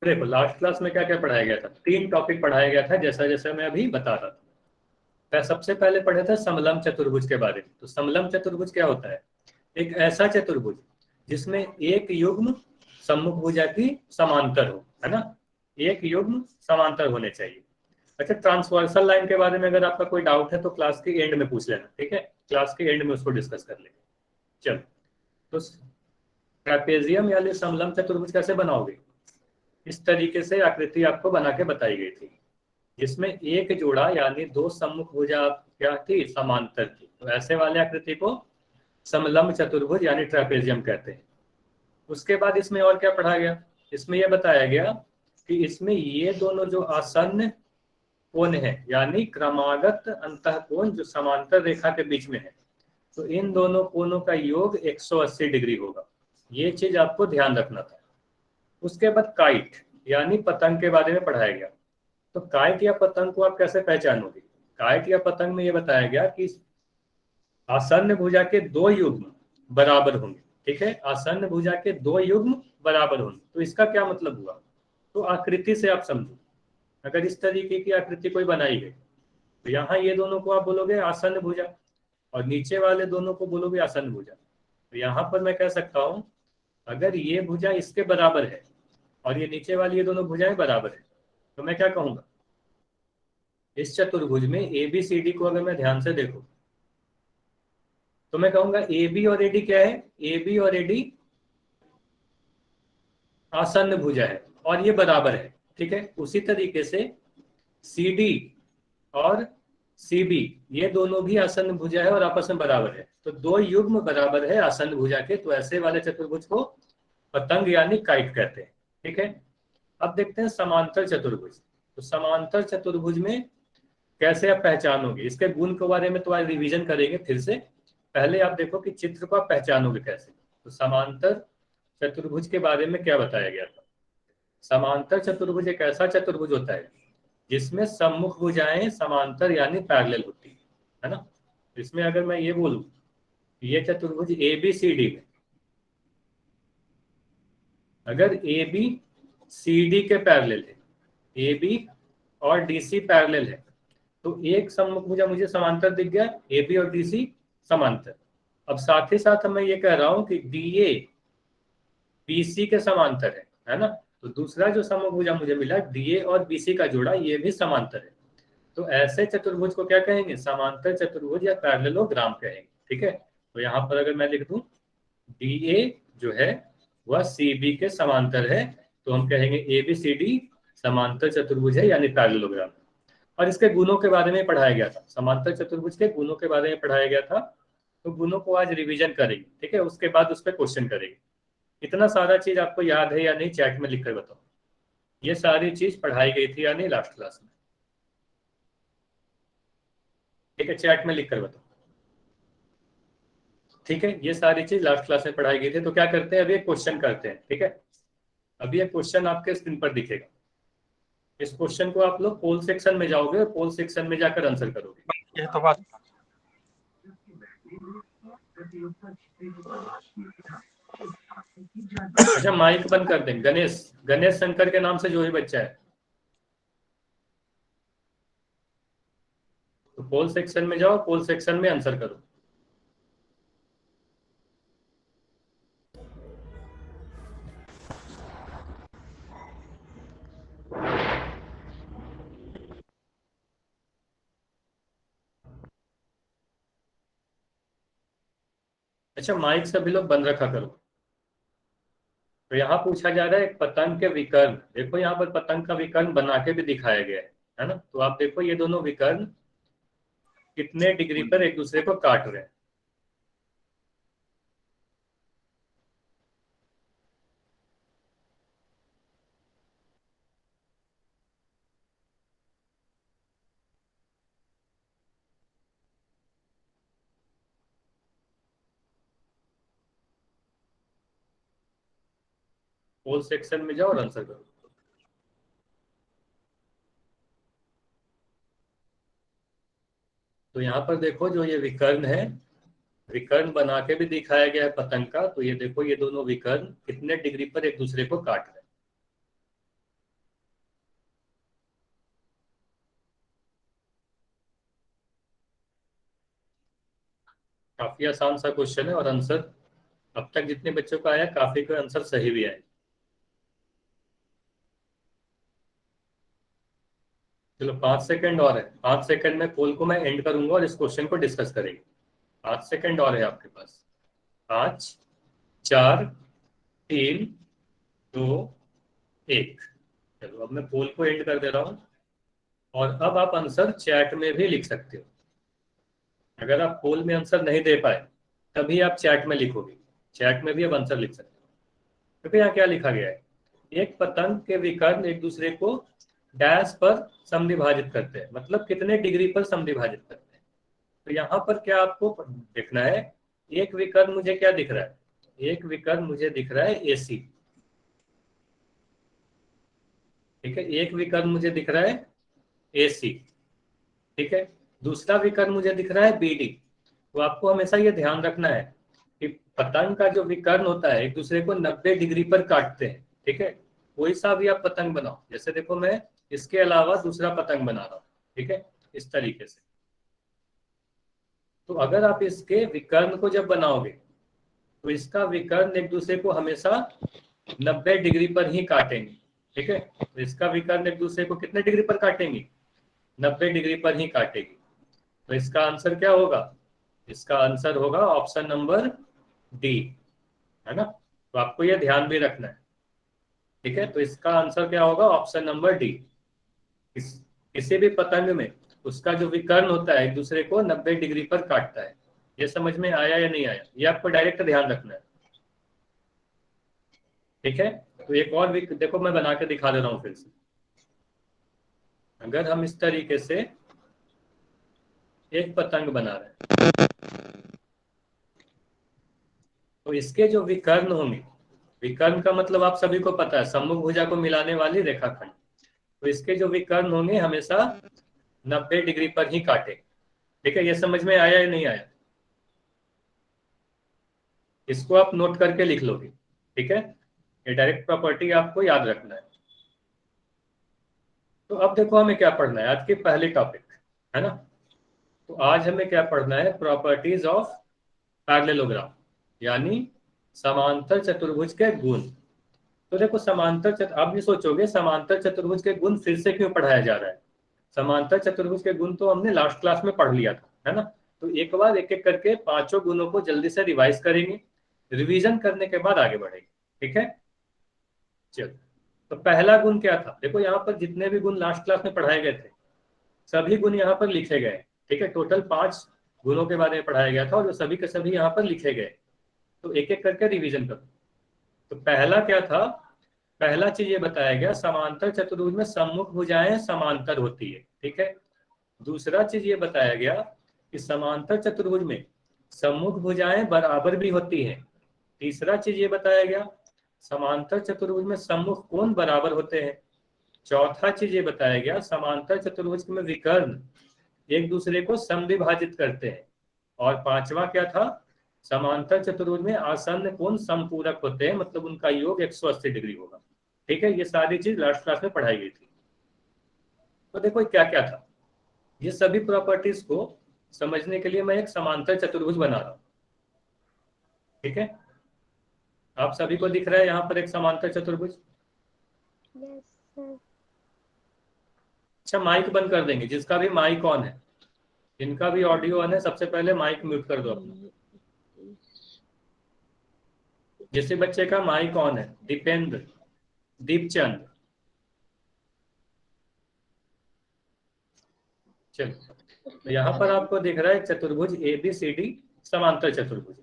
देखो last class में क्या क्या पढ़ाया गया था, 3 टॉपिक पढ़ाया गया था, जैसा जैसा मैं अभी बता रहा था। मैं सबसे पहले पढ़ा था समलम चतुर्भुज के बारे में। तो समलम चतुर्भुज क्या होता है? एक ऐसा चतुर्भुज जिसमें एक युग्म सम्मुख भुजा की समांतर हो, है ना। एक युग्म समांतर होने चाहिए। अच्छा, ट्रांसवर्सल लाइन के बारे में अगर आपका कोई डाउट है तो क्लास के एंड में पूछ लेना, ठीक है। क्लास के एंड में उसको डिस्कस कर लेंगे। चलो, तो ट्रेपेजियम यानी समलम चतुर्भुज कैसे बनाओगे? इस तरीके से आकृति आपको बना के बताई गई थी, जिसमें एक जोड़ा यानी दो सम्मुख भुजा क्या थी, समांतर थी। तो ऐसे वाले आकृति को समलंब चतुर्भुज यानी ट्रेपेजियम कहते हैं। उसके बाद इसमें और क्या पढ़ा गया? इसमें यह बताया गया कि इसमें ये दोनों जो आसन्न कोण है यानी क्रमागत अंतःकोण जो समांतर रेखा के बीच में है, तो इन दोनों कोणों का योग 180 डिग्री होगा। ये चीज आपको ध्यान रखना था। उसके बाद काइट यानी पतंग के बारे में पढ़ाया गया। तो काइट या पतंग को आप कैसे पहचानोगे? काइट या पतंग में यह बताया गया कि आसन्न भुजा के दो युग्म बराबर होंगे, ठीक है। आसन्न भुजा के दो युग्म बराबर होंगे, तो इसका क्या मतलब हुआ? तो आकृति से आप समझो। अगर इस तरीके की आकृति कोई बनाई गई तो यहाँ ये दोनों को आप बोलोगे आसन्न भुजा, और नीचे वाले दोनों को बोलोगे आसन्न भुजा। तो यहाँ पर मैं कह सकता हूँ, अगर ये भुजा इसके बराबर है और ये नीचे वाली ये दोनों भुजाएं बराबर है, तो मैं क्या कहूंगा? इस चतुर्भुज में ए बी सी डी को अगर मैं ध्यान से देखूं तो मैं कहूंगा ए बी और ए डी क्या है? ए बी और ए डी आसन्न भुजा है और ये बराबर है, ठीक है। उसी तरीके से सी डी और सी बी ये दोनों भी आसन्न भुजा है और आपस में बराबर है। तो दो युग्म बराबर है आसन्न भुजा के, तो ऐसे वाले चतुर्भुज को पतंग यानी काइट कहते हैं, ठीक है। अब देखते हैं समांतर चतुर्भुज। तो समांतर चतुर्भुज में कैसे आप पहचानोगे? इसके गुण के बारे में तो आज रिवीजन करेंगे फिर से। पहले आप देखो कि चित्र को आप पहचानोगे कैसे। तो समांतर चतुर्भुज के बारे में क्या बताया गया था? समांतर चतुर्भुज एक ऐसा चतुर्भुज होता है जिसमें सम्मुख भुजाएं समांतर यानी पैरेलल होती है ना। इसमें अगर मैं ये बोलूं, ये चतुर्भुज ए बी सी डी में अगर ए बी सी डी के पैरेलल है, ए बी और डी सी पैरेलल है, तो एक सम्मुख भुजा मुझे समांतर दिख गया, ए बी और डी सी समांतर। अब साथ ही साथ मैं ये कह रहा हूं कि डी ए बी सी के समांतर है ना। तो दूसरा जो सम्मुख भुजा मुझे मिला डी ए और बी सी का जोड़ा, ये भी समांतर है। तो ऐसे चतुर्भुज को क्या कहेंगे? समांतर चतुर्भुज या पैरेललोग्राम कहेंगे, ठीक है। तो यहाँ पर अगर मैं लिख दूं डी ए जो है वह सी बी के समांतर है, तो हम कहेंगे ए बी सी डी समांतर चतुर्भुज है यानी पैरेललोग्राम। और इसके गुणों के बारे में पढ़ाया गया था, समांतर चतुर्भुज के गुणों के बारे में पढ़ाया गया था। तो गुणों को आज रिवीजन करेंगे, ठीक है। उसके बाद उस पर क्वेश्चन करेंगे। इतना सारा चीज आपको याद है या नहीं, चैट में लिखकर बताओ। ये सारी चीज पढ़ाई गई थी या नहीं लास्ट क्लास में? ठीक है, चैट में लिखकर बताओ। ठीक है, ये सारी चीज लास्ट क्लास में पढ़ाई गई थी। तो क्या करते हैं, अभी एक क्वेश्चन करते हैं, ठीक है। अभी एक क्वेश्चन आपके स्क्रीन पर दिखेगा। इस क्वेश्चन को आप लोग पोल सेक्शन में जाओगे और पोल सेक्शन में जाकर आंसर करोगे। ये तो बात अच्छा, माइक बंद कर दें। गणेश, गणेश शंकर के नाम से जो ही बच्चा है, तो पोल सेक्शन में जाओ, पोल सेक्शन में आंसर करो। अच्छा, माइक सभी लोग बंद रखा करो। तो यहाँ पूछा जा रहा है एक पतंग के विकर्ण। देखो यहाँ पर पतंग का विकर्ण बना के भी दिखाया गया है ना। तो आप देखो ये दोनों विकर्ण कितने डिग्री पर एक दूसरे को काट रहे हैं। पोल सेक्शन में जाओ और आंसर करो। तो यहाँ पर देखो जो ये विकर्ण है, विकर्ण बना के भी दिखाया गया है पतंग का। तो ये देखो ये दोनों विकर्ण कितने डिग्री पर एक दूसरे को काट रहे हैं। काफी आसान सा क्वेश्चन है और आंसर अब तक जितने बच्चों का आया काफी का आंसर सही भी आया। चलो 5 सेकंड और है, 5 सेकंड में पोल को मैं एंड करूंगा और इस क्वेश्चन को डिस्कस करेंगे। 5 सेकंड और है आपके पास। 5, 4, 3, 2, 1। चलो अब मैं पोल को एंड कर दे रहा हूँ और अब आप आंसर चैट में भी लिख सकते हो। अगर आप पोल में आंसर नहीं दे पाए तभी आप चैट में लिखोगे, चैट में भी आप आंसर लिख सकते हो। क्योंकि यहाँ क्या लिखा गया है, एक पतंग के विकर्ण एक दूसरे को डैश पर समद्विभाजित करते हैं, मतलब कितने डिग्री पर समद्विभाजित करते हैं। तो यहाँ पर क्या आपको देखना है, एक विकर्ण मुझे क्या दिख रहा है, एक विकर्ण मुझे दिख रहा है AC। ठीक है, एक विकर्ण मुझे दिख रहा है AC। ठीक है, दूसरा विकर्ण मुझे दिख रहा है BD। तो आपको हमेशा ये ध्यान रखना है कि पतंग का जो विकर्ण होता है एक दूसरे को 90 डिग्री पर काटते हैं। ठीक है, कोई सा भी आप पतंग बनाओ, जैसे देखो मैं इसके अलावा दूसरा पतंग बना रहा हूँ। ठीक है, इस तरीके से। तो अगर आप इसके विकर्ण को जब बनाओगे तो इसका विकर्ण एक दूसरे को हमेशा 90 डिग्री पर ही काटेंगे। ठीक है, तो इसका विकर्ण एक दूसरे को कितने डिग्री पर काटेंगे, 90 डिग्री पर ही काटेगी। तो इसका आंसर क्या होगा, इसका आंसर होगा ऑप्शन नंबर डी, है ना। तो आपको यह ध्यान भी रखना है। ठीक है, तो इसका आंसर क्या होगा, ऑप्शन नंबर डी। किसी भी पतंग में उसका जो विकर्ण होता है एक दूसरे को 90 डिग्री पर काटता है। ये समझ में आया या नहीं आया, ये आपको डायरेक्ट ध्यान रखना है। ठीक है, तो एक और देखो मैं बना के दिखा दे रहा हूं फिर से। अगर हम इस तरीके से एक पतंग बना रहे हैं तो इसके जो विकर्ण होंगे, विकर्ण का मतलब आप सभी को पता है, सम्मुख भुजा को मिलाने वाली रेखाखंड। तो इसके जो विकर्ण होंगे हमेशा 90 डिग्री पर ही काटे। ठीक है, ये समझ में आया या नहीं आया, इसको आप नोट करके लिख लोगे। ठीक है, ये डायरेक्ट प्रॉपर्टी आपको याद रखना है। तो अब देखो हमें क्या पढ़ना है, आज की पहली टॉपिक है ना। तो आज हमें क्या पढ़ना है, प्रॉपर्टीज ऑफ पैरेललोग्राम, यानी समांतर चतुर्भुज के गुण। तो देखो आप भी सोचोगे समांतर चतुर्भुज के गुण फिर से क्यों पढ़ाया जा रहा है। समांतर चतुर्भुज के गुण तो हमने लास्ट क्लास में पढ़ लिया था, है ना। तो एक बार एक एक करके पांचों गुणों को जल्दी से रिवाइज करेंगे, रिवीजन करने के बाद आगे बढ़ेंगे। ठीक है, चलो। तो पहला गुण क्या था, देखो यहाँ पर जितने भी गुण लास्ट क्लास में पढ़ाए गए थे सभी गुण यहाँ पर लिखे गए। ठीक है, टोटल 5 गुणों के बारे में पढ़ाया गया था और जो सभी के सभी यहाँ पर लिखे गए। तो एक एक करके रिवीजन करो। तो पहला क्या था, पहला चीज ये बताया गया समांतर चतुर्भुज में सम्मुख भुजाएं समांतर होती है। ठीक है, दूसरा चीज ये बताया गया कि समांतर चतुर्भुज में सम्मुख भुजाएं बराबर भी होती हैं। तीसरा चीज ये बताया गया समांतर चतुर्भुज में सम्मुख कोण बराबर होते हैं। चौथा चीज ये बताया गया समांतर चतुर्भुज में विकर्ण एक दूसरे को समद्विभाजित करते हैं। और पांचवा क्या था, समांतर चतुर्भुज में आसन्न कोण समपूरक होते हैं, मतलब उनका योग 180 डिग्री होगा। ठीक है, ये सारी चीज लास्ट क्लास में पढ़ाई गई थी। तो देखो क्या क्या था, ये सभी प्रॉपर्टीज को समझने के लिए मैं एक समांतर चतुर्भुज बना रहा हूं। ठीक है, आप सभी को दिख रहा है यहाँ पर एक समांतर चतुर्भुज। Yes sir. अच्छा, माइक बंद कर देंगे जिसका भी माइक ऑन है, जिनका भी ऑडियो ऑन है सबसे पहले माइक म्यूट कर दो अपना। जिस बच्चे का माइक ऑन है, दीपेंद्र, दीपचंद, चलो। तो यहाँ पर आपको दिख रहा है चतुर्भुज ABCD समांतर चतुर्भुज।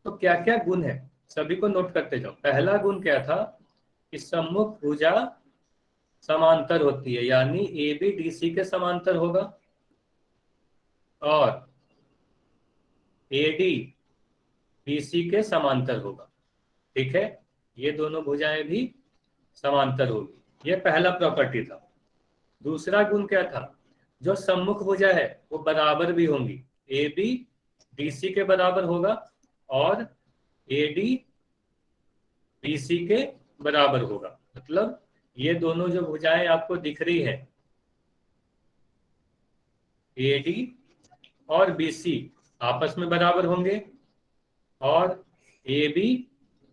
तो क्या क्या गुण है सभी को नोट करते जाओ। पहला गुण क्या था कि सम्मुख भुजा समांतर होती है, यानी AB DC के समांतर होगा और AD BC के समांतर होगा। ठीक है, ये दोनों भुजाएं भी समांतर होगी, ये पहला प्रॉपर्टी था। दूसरा गुण क्या था, जो सम्मुख भुजा है वो बराबर भी होंगी, AB DC के बराबर होगा और AD BC के बराबर होगा। मतलब ये दोनों जो भुजाएं आपको दिख रही है AD और BC, आपस में बराबर होंगे और ए बी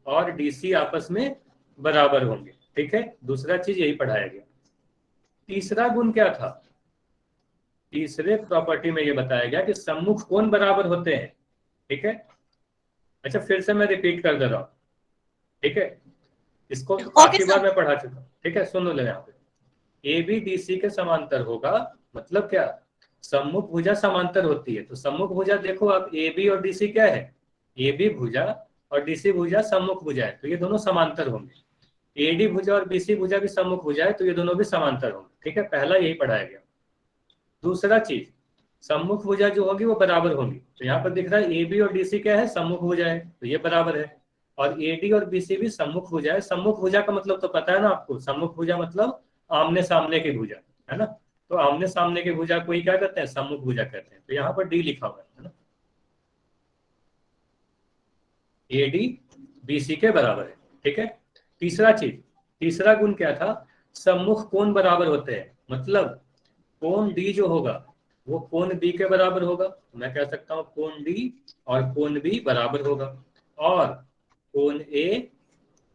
और डी सी आपस में बराबर होंगे। ठीक है, दूसरा चीज यही पढ़ाया गया। तीसरा गुण क्या था? तीसरे प्रॉपर्टी में ये बताया गया कि सम्मुख कोण बराबर होते हैं। ठीक है, अच्छा फिर से मैं रिपीट कर दे रहा हूं। ठीक है, इसको तो ओके काफी बार सर। मैं पढ़ा चुका हूं। ठीक है, सुन लो यहाँ पे, ए बी डी सी के समांतर होगा, मतलब क्या? सम्मुख भुजा समांतर होती है। तो सम्मुख भुजा देखो आप, ए बी और डी सी क्या है? ए बी भुजा और डी सी भुजा सम्मुख भुजा है, तो ये दोनों समांतर होंगे। ए डी भुजा और बी सी भुजा भी सम्मुख भुजा है, तो ये दोनों भी समांतर होंगे। ठीक है, पहला यही पढ़ाया गया। दूसरा चीज, सम्मुख भुजा जो होगी वो बराबर होंगी। तो यहाँ पर दिख रहा है ए बी और डी सी क्या है? सम्मुख भुजा है, तो ये बराबर है। और ए डी और बी सी भी सम्मुख भुजा है। सम्मुख भुजा का मतलब तो पता है ना आपको? सम्मुख भुजा मतलब आमने सामने की भुजा, है ना? तो आमने सामने की भुजा को ही क्या कहते हैं? सम्मुख भुजा कहते हैं। तो यहाँ पर डी लिखा हुआ है ना, ए डी बी सी के बराबर है। ठीक है, तीसरा चीज, तीसरा गुण क्या था? सम्मुख कोण बराबर होते हैं, मतलब कोण डी जो होगा वो कोण बी के बराबर होगा। मैं कह सकता हूं कोण डी और कोण बी बराबर होगा, और कोण ए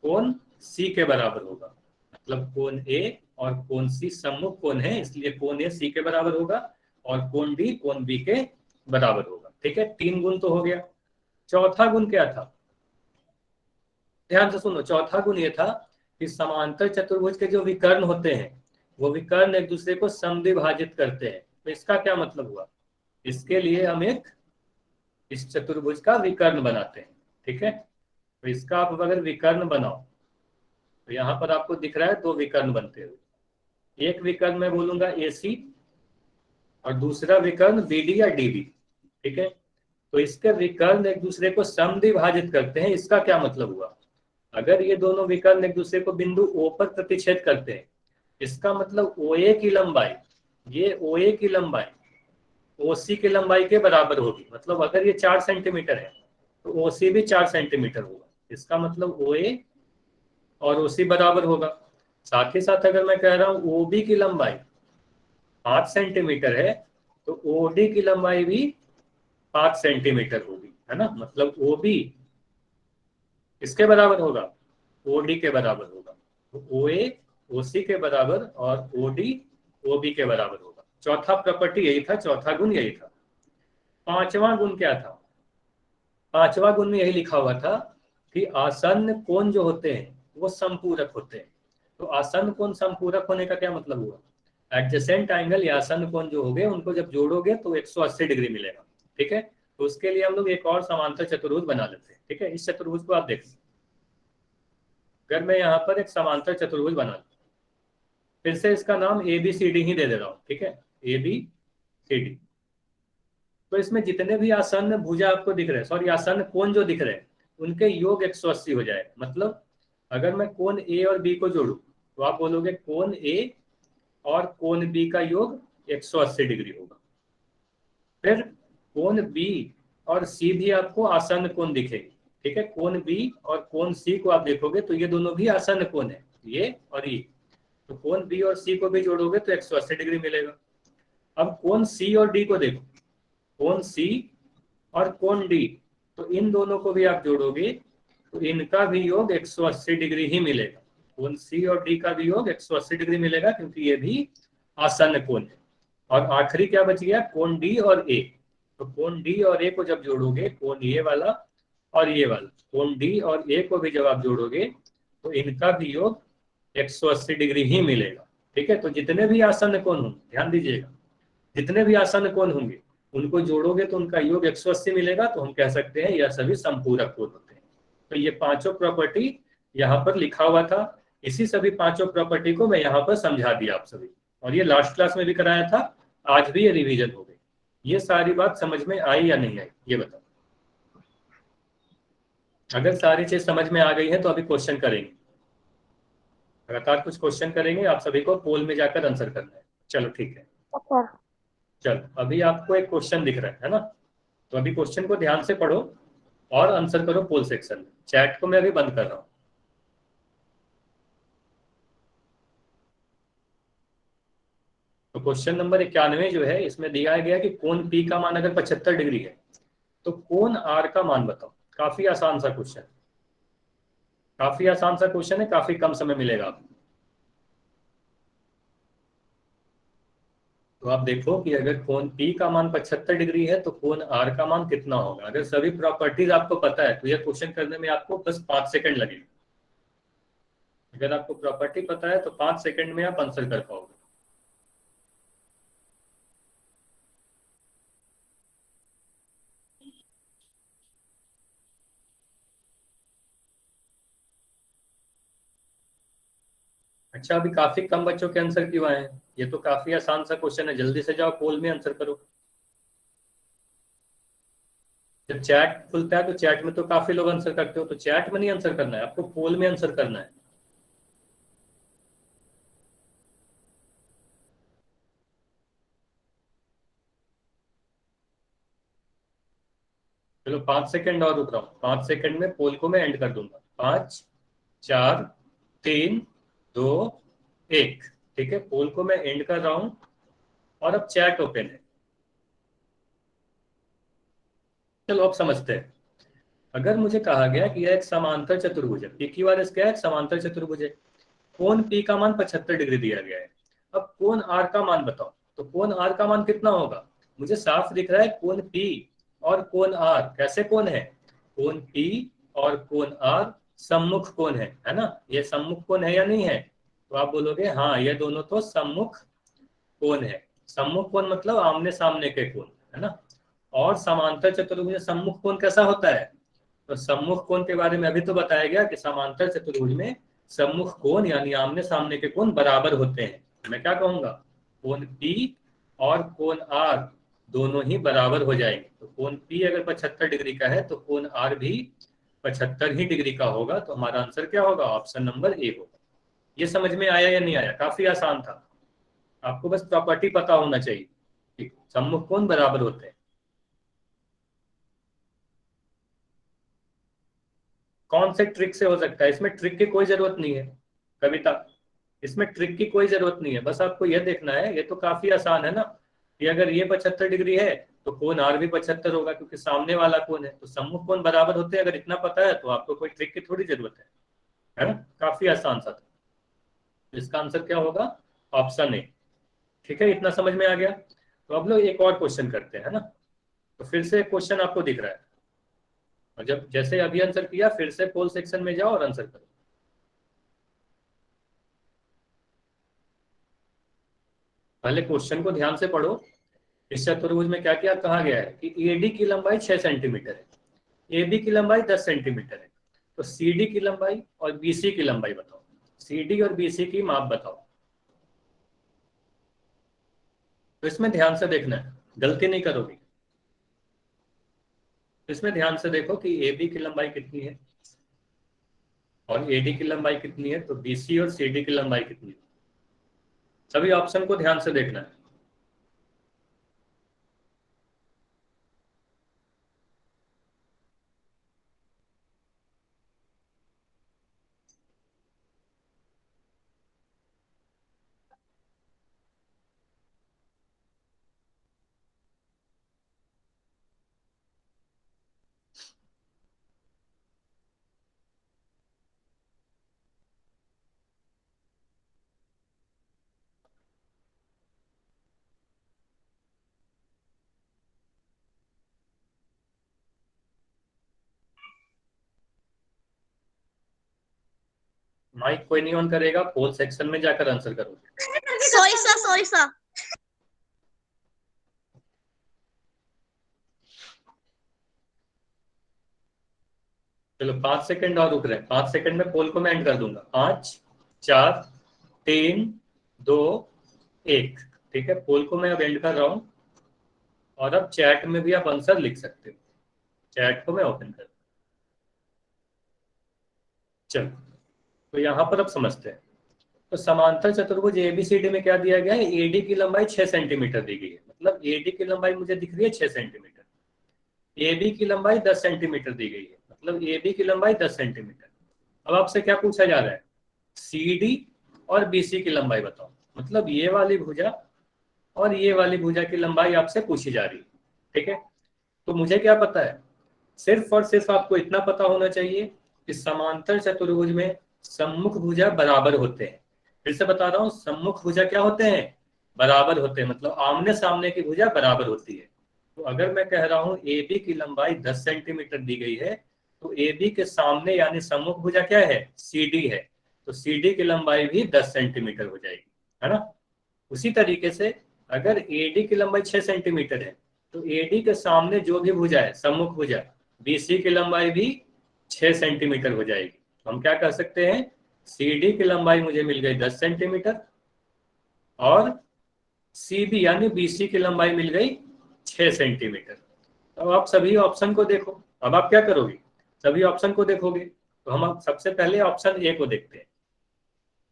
कोण सी के बराबर होगा। मतलब कोण ए और कोण सी सम्मुख कोण है, इसलिए कोण ए सी के बराबर होगा और कोण डी कोण बी के बराबर होगा। ठीक है, तीन गुण तो हो गया। चौथा गुण क्या था? ध्यान से सुनो, चौथा गुण ये था कि समांतर चतुर्भुज के जो विकर्ण होते हैं वो विकर्ण एक दूसरे को समद्विभाजित करते हैं। तो इसका क्या मतलब हुआ? इसके लिए हम एक इस चतुर्भुज का विकर्ण बनाते हैं। ठीक है, तो इसका आप अगर विकर्ण बनाओ तो यहाँ पर आपको दिख रहा है दो विकर्ण बनते हुए। एक विकर्ण मैं बोलूंगा ए सी और दूसरा विकर्ण बी डी या डी बी। ठीक है, तो इसके विकर्ण एक दूसरे को समद्विभाजित करते हैं। इसका क्या मतलब हुआ? अगर ये दोनों विकर्ण एक दूसरे को बिंदु ओ पर प्रतिच्छेद करते हैं, इसका मतलब ओ ए की लंबाई, ये ओ ए की लंबाई ओ सी की लंबाई के बराबर होगी। मतलब अगर ये 4 सेंटीमीटर है तो ओ सी भी 4 सेंटीमीटर होगा। इसका मतलब ओ ए और ओ सी बराबर होगा। साथ ही साथ अगर मैं कह रहा हूँ ओ बी की लंबाई 5 सेंटीमीटर है तो ओ डी की लंबाई भी 5 सेंटीमीटर होगी, है ना? मतलब ओ बी किसके बराबर होगा? ओ डी के बराबर होगा। तो ओ ए ओ सी के बराबर और ओ डी ओ बी के बराबर होगा। चौथा प्रॉपर्टी यही था, चौथा गुण यही था। पांचवा गुण क्या था? पांचवा गुण में यही लिखा हुआ था कि आसन्न कोण जो होते हैं वो संपूरक होते हैं। तो आसन्न कोण संपूरक होने का क्या मतलब हुआ? एडजेसेंट एंगल या आसन्न कोण जो हो गए उनको जब जोड़ोगे तो 180 डिग्री मिलेगा। ठीक है, तो उसके लिए हम लोग एक और समांतर चतुर्भुज बना लेते हैं। ठीक है, इस चतुर्भुज को आप देखिए, अगर मैं यहाँ पर एक समांतर चतुर्भुज बना लूं, फिर से इसका नाम ए बी सी डी ही दे दे रहा हूँ। ठीक है, ए बी सी डी। तो इसमें जितने भी आसन्न भुजा आपको दिख रहे हैं, सॉरी आसन्न कोण जो दिख रहे हैं, उनके योग 180 हो जाएगा। मतलब अगर मैं कोण ए और बी को जोड़ू तो आप बोलोगे कोण ए और कोण बी का योग 180 डिग्री होगा। फिर कोण बी और सी भी आपको आसन्न कोण दिखेगी। ठीक है, कोण बी और कोण सी को आप देखोगे तो ये दोनों भी आसन्न कोण है, ये और ये। तो कोण बी और सी को भी जोड़ोगे तो 180 डिग्री मिलेगा। अब कोण सी और डी को देखो, कोण सी और कोण डी, तो इन दोनों को भी आप जोड़ोगे तो इनका भी योग 180 डिग्री ही मिलेगा। कोण सी और डी का भी योग 180 डिग्री मिलेगा क्योंकि ये भी आसन्न कोण है। और आखिरी क्या बच गया? कोण डी और ए। तो कोण डी और ए को जब जोड़ोगे, कोण ये वाला और ये वाला, कोण डी और ए को भी जब आप जोड़ोगे तो इनका भी योग 180 डिग्री ही मिलेगा। ठीक है, तो जितने भी आसन्न कोण होंगे, ध्यान दीजिएगा, जितने भी आसन्न कोण होंगे उनको जोड़ोगे तो उनका योग 180 मिलेगा। तो हम कह सकते हैं यह सभी संपूरक कोण होते हैं। तो ये पांचों प्रॉपर्टी यहाँ पर लिखा हुआ था। इसी सभी पांचों प्रॉपर्टी को मैं यहाँ पर समझा दिया आप सभी, और ये लास्ट क्लास में भी कराया था, आज भी ये रिवीजन हो गई। ये सारी बात समझ में आई या नहीं आई ये बताओ। अगर सारी चीज समझ में आ गई है तो अभी क्वेश्चन करेंगे, लगातार कुछ क्वेश्चन करेंगे। आप सभी को पोल में जाकर आंसर करना है। चलो ठीक है, सर। चलो अभी आपको एक क्वेश्चन दिख रहा है ना? तो अभी क्वेश्चन को ध्यान से पढ़ो और आंसर करो पोल सेक्शन में। चैट को मैं अभी बंद कर रहा हूँ। तो क्वेश्चन नंबर 91 जो है, इसमें दिया गया कि कोण पी का मान अगर 75 डिग्री है तो कोण आर का मान बताओ। काफी आसान सा क्वेश्चन, काफी आसान सा क्वेश्चन है, काफी कम समय मिलेगा आपको। तो आप देखो कि अगर कोण P का मान 75 डिग्री है तो कोण R का मान कितना होगा। अगर सभी प्रॉपर्टीज आपको पता है तो यह क्वेश्चन करने में आपको बस 5 सेकंड लगेगा। अगर आपको प्रॉपर्टी पता है तो 5 सेकंड में आप आंसर कर पाओगे। अच्छा, अभी काफी कम बच्चों के आंसर क्यों आए हैं? ये तो काफी आसान सा क्वेश्चन है, जल्दी से जाओ पोल में आंसर करो। जब चैट खुलता है तो चैट में तो काफी लोग आंसर करते हो, तो चैट में नहीं आंसर करना है, आपको पोल में आंसर करना है। चलो 5 सेकंड और रुक रहा हूँ, 5 सेकंड में पोल को मैं एंड कर दूंगा। 5 4 3 2 1। ठीक है, पोल को मैं एंड कर रहा हूँ और अब चैट ओपन है। चलो अब समझते हैं। अगर मुझे कहा गया कि यह एक समांतर चतुर्भुज है, पी क्यू आर एस क्या है? एक समांतर चतुर्भुज है। कोण P का मान 75 डिग्री दिया गया है। अब कोण R का मान बताओ। तो कोण R का मान कितना होगा? मुझे साफ दिख रहा है कोण P और कोण R कैसे कोण है? कोण P और कोण R सम्मुख कोण है ना? ये सम्मुख कोण है या नहीं है? तो आप बोलोगे हाँ, ये दोनों तो सम्मुख कोण है। सम्मुख कोण मतलब आमने सामने के कोण, है ना? और समांतर चतुर्भुज में सम्मुख कोण कैसा होता है? तो सम्मुख कोण के बारे में अभी तो बताया गया कि समांतर चतुर्भुज में सम्मुख कोण यानी आमने सामने के कोण बराबर होते हैं। तो मैं क्या कहूंगा? कोण P और कोण R दोनों ही बराबर हो जाएंगे। तो कोण P अगर 75 डिग्री का है तो कोण R भी 75 ही डिग्री का होगा। तो हमारा आंसर क्या होगा? ऑप्शन नंबर ए होगा। ये समझ में आया या नहीं आया? काफी आसान था, आपको बस प्रॉपर्टी पता होना चाहिए। ठीक, सम्मुख कोण बराबर होते हैं। कौन से ट्रिक से हो सकता है? इसमें ट्रिक की कोई जरूरत नहीं है कविता, इसमें ट्रिक की कोई जरूरत नहीं है। बस आपको यह देखना है, ये तो काफी आसान है ना, कि अगर ये 75 डिग्री है तो कोण आर भी 75 होगा, क्योंकि सामने वाला कोण है। तो सम्मुख कोण बराबर होते हैं, अगर इतना पता है तो आपको कोई ट्रिक की थोड़ी जरूरत है ना? काफी आसान सा था। तो इसका आंसर क्या होगा? Option A. ठीक है, इतना समझ में आ गया? तो अब लोग एक और क्वेश्चन करते हैं, है ना? तो फिर से क्वेश्चन आपको दिख रहा है, और जब जैसे अभी आंसर किया फिर से पोल सेक्शन में जाओ और आंसर करो। पहले क्वेश्चन को ध्यान से पढ़ो। इस चतुर्भुज में क्या क्या कहा गया है कि एडी की लंबाई 6 सेंटीमीटर है, एबी की लंबाई 10 सेंटीमीटर है। तो सीडी की लंबाई और बीसी की लंबाई बताओ। सीडी और बीसी की माप बताओ। तो इसमें ध्यान से देखना है, गलती नहीं करोगे। तो इसमें ध्यान से देखो कि एबी की लंबाई कितनी है और एडी की लंबाई कितनी है, तो बीसी और सीडी की लंबाई कितनी है। सभी ऑप्शन को ध्यान से देखना है। माइक कोई नहीं ऑन करेगा, पोल सेक्शन में जाकर आंसर करोगे। सॉरी सा। चलो 5 सेकंड और रुक रहे हैं, 5 सेकंड में पोल को मैं एंड कर दूंगा। 5 4 3 2 1। ठीक है, पोल को मैं अब एंड कर रहा हूं और अब चैट में भी आप आंसर लिख सकते हो। चैट को मैं ओपन कर, चलो तो यहां पर अब समझते हैं। तो समांतर चतुर्भुज एबीसीडी में क्या दिया गया है? एडी की लंबाई 6 सेंटीमीटर दी गई है, मतलब एडी की लंबाई मुझे दिख रही है 6 सेंटीमीटर। एबी की लंबाई 10 सेंटीमीटर दी गई है, मतलब एबी की लंबाई 10 सेंटीमीटर। अब आपसे क्या पूछा जा रहा है? सीडी और बीसी की लंबाई बताओ, मतलब ये वाली भुजा और ये वाली भुजा की लंबाई आपसे पूछी जा रही है। ठीक है, तो मुझे क्या पता है, सिर्फ और सिर्फ आपको इतना पता होना चाहिए कि समांतर चतुर्भुज में सम्मुख भुजा बराबर होते हैं। फिर से बता रहा हूं, सम्मुख भुजा क्या होते हैं, बराबर होते हैं, मतलब आमने सामने की भुजा बराबर होती है। तो अगर मैं कह रहा हूं ए बी की लंबाई 10 सेंटीमीटर दी गई है, तो ए बी के सामने यानी सम्मुख भुजा क्या है, सी डी है, तो सी डी की लंबाई भी 10 सेंटीमीटर हो जाएगी, है ना। उसी तरीके से अगर ए डी की लंबाई 6 सेंटीमीटर है, तो ए डी के सामने जो भी भुजा है सम्मुख भुजा, बी सी की लंबाई भी 6 सेंटीमीटर हो जाएगी। तो हम क्या कर सकते हैं, सी डी की लंबाई मुझे मिल गई 10 सेंटीमीटर और सी बी यानी बी सी की लंबाई मिल गई 6 सेंटीमीटर। अब आप सभी ऑप्शन को देखो, अब आप क्या करोगे, सभी ऑप्शन को देखोगे। तो हम सबसे पहले ऑप्शन ए को देखते हैं।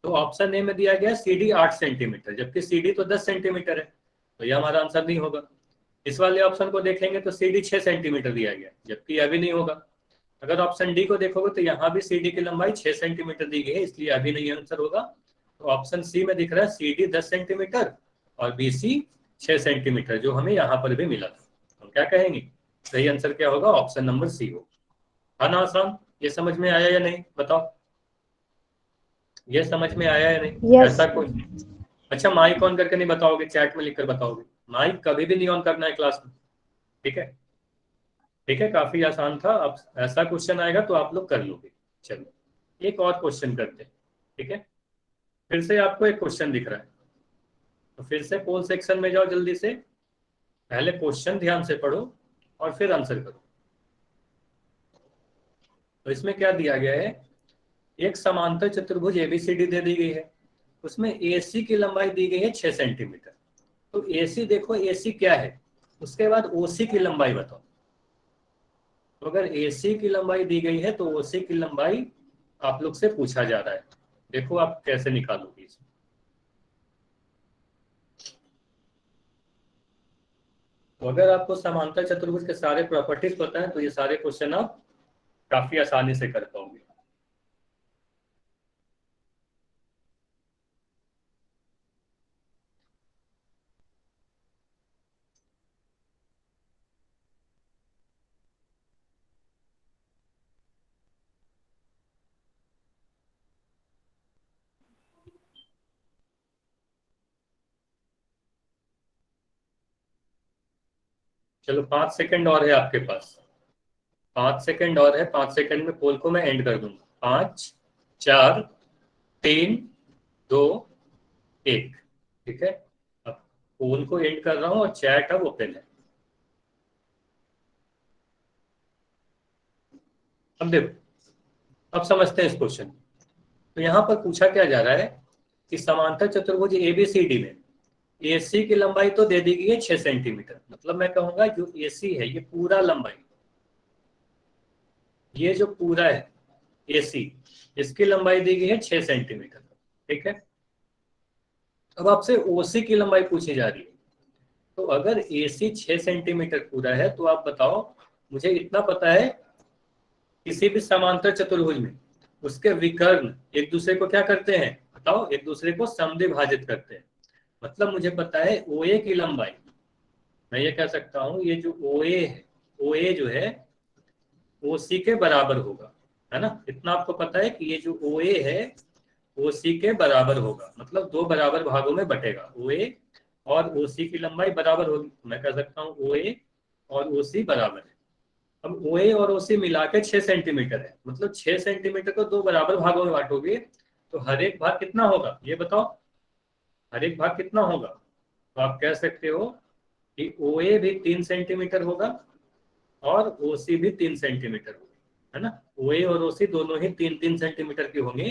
तो ऑप्शन ए में दिया गया सी डी 8 सेंटीमीटर, जबकि सी डी तो 10 सेंटीमीटर है, तो यह हमारा आंसर नहीं होगा। इस वाले ऑप्शन को देखेंगे तो सी डी 6 सेंटीमीटर दिया गया, जबकि यह भी नहीं होगा। अगर ऑप्शन डी को देखोगे तो यहाँ भी सी डी की लंबाई 6 सेंटीमीटर दी गई है, इसलिए अभी नहीं आंसर होगा। तो ऑप्शन सी में दिख रहा है सी डी 10 सेंटीमीटर और बी सी 6 सेंटीमीटर, जो हमें यहाँ पर भी मिला था। हम क्या कहेंगे, सही आंसर क्या होगा, ऑप्शन नंबर सी हो। है ना आसान, ये समझ में आया या नहीं बताओ, ये समझ में आया या नहीं? Yes, ऐसा कुछ, अच्छा माइक ऑन करके नहीं बताओगे, चैट में लिखकर बताओगे, माइक कभी भी नहीं ऑन करना है क्लास में, ठीक है। ठीक है, काफी आसान था। अब ऐसा क्वेश्चन आएगा तो आप लोग कर लोगे। चलो एक और क्वेश्चन करते हैं, ठीक है। फिर से आपको एक क्वेश्चन दिख रहा है, तो फिर से पोल सेक्शन में जाओ जल्दी से, पहले क्वेश्चन ध्यान से पढ़ो और फिर आंसर करो। तो इसमें क्या दिया गया है, एक समांतर चतुर्भुज एबीसीडी दे दी गई है, उसमें एसी की लंबाई दी गई है 6 सेंटीमीटर। तो एसी देखो, एसी क्या है, उसके बाद ओसी की लंबाई बताओ। तो अगर एसी की लंबाई दी गई है तो ओसी की लंबाई आप लोग से पूछा जा रहा है, देखो आप कैसे निकालोगे इसमें। तो अगर आपको समांतर चतुर्भुज के सारे प्रॉपर्टीज पता है तो ये सारे क्वेश्चन आप काफी आसानी से कर पाओगे। चलो 5 सेकंड और है आपके पास, 5 सेकंड और है, 5 सेकंड में पोल को मैं एंड कर दूंगा। 5 4 3 2 1, ठीक है। अब पोल को एंड कर रहा हूं और चैट अब ओपन है। अब देखो, अब समझते हैं इस क्वेश्चन। तो यहाँ पर पूछा क्या जा रहा है कि समांतर चतुर्भुज एबीसीडी में एसी की लंबाई तो दे दी गई है 6 सेंटीमीटर, मतलब मैं कहूंगा जो एसी है ये पूरा लंबाई, ये जो पूरा है एसी, इसकी लंबाई दी गई है 6 सेंटीमीटर, ठीक है। अब आपसे ओसी की लंबाई पूछी जा रही है। तो अगर एसी 6 सेंटीमीटर पूरा है तो आप बताओ, मुझे इतना पता है किसी भी समांतर चतुर्भुज में उसके विकर्ण एक दूसरे को क्या करते हैं बताओ, एक दूसरे को समद्विभाजित करते हैं। मतलब मुझे पता है ओए की लंबाई, मैं ये कह सकता हूं ये जो ओए है, ओए जो है ओसी के बराबर होगा, है ना। इतना आपको पता है कि ये जो ओए है ओसी के बराबर होगा, मतलब दो बराबर भागों में बटेगा, ओए और ओसी की लंबाई बराबर होगी। मैं कह सकता हूँ ओए और ओसी बराबर है। अब ओए और ओसी मिला के 6 सेंटीमीटर है, मतलब 6 सेंटीमीटर को दो बराबर भागों में बांटोगे तो हर एक भाग कितना होगा ये बताओ, हर एक भाग कितना होगा। तो आप कह सकते हो कि ओए भी 3 सेंटीमीटर होगा और ओसी भी 3 सेंटीमीटर होगी, है ना। ओए और ओसी दोनों ही 3-3 सेंटीमीटर की होंगी,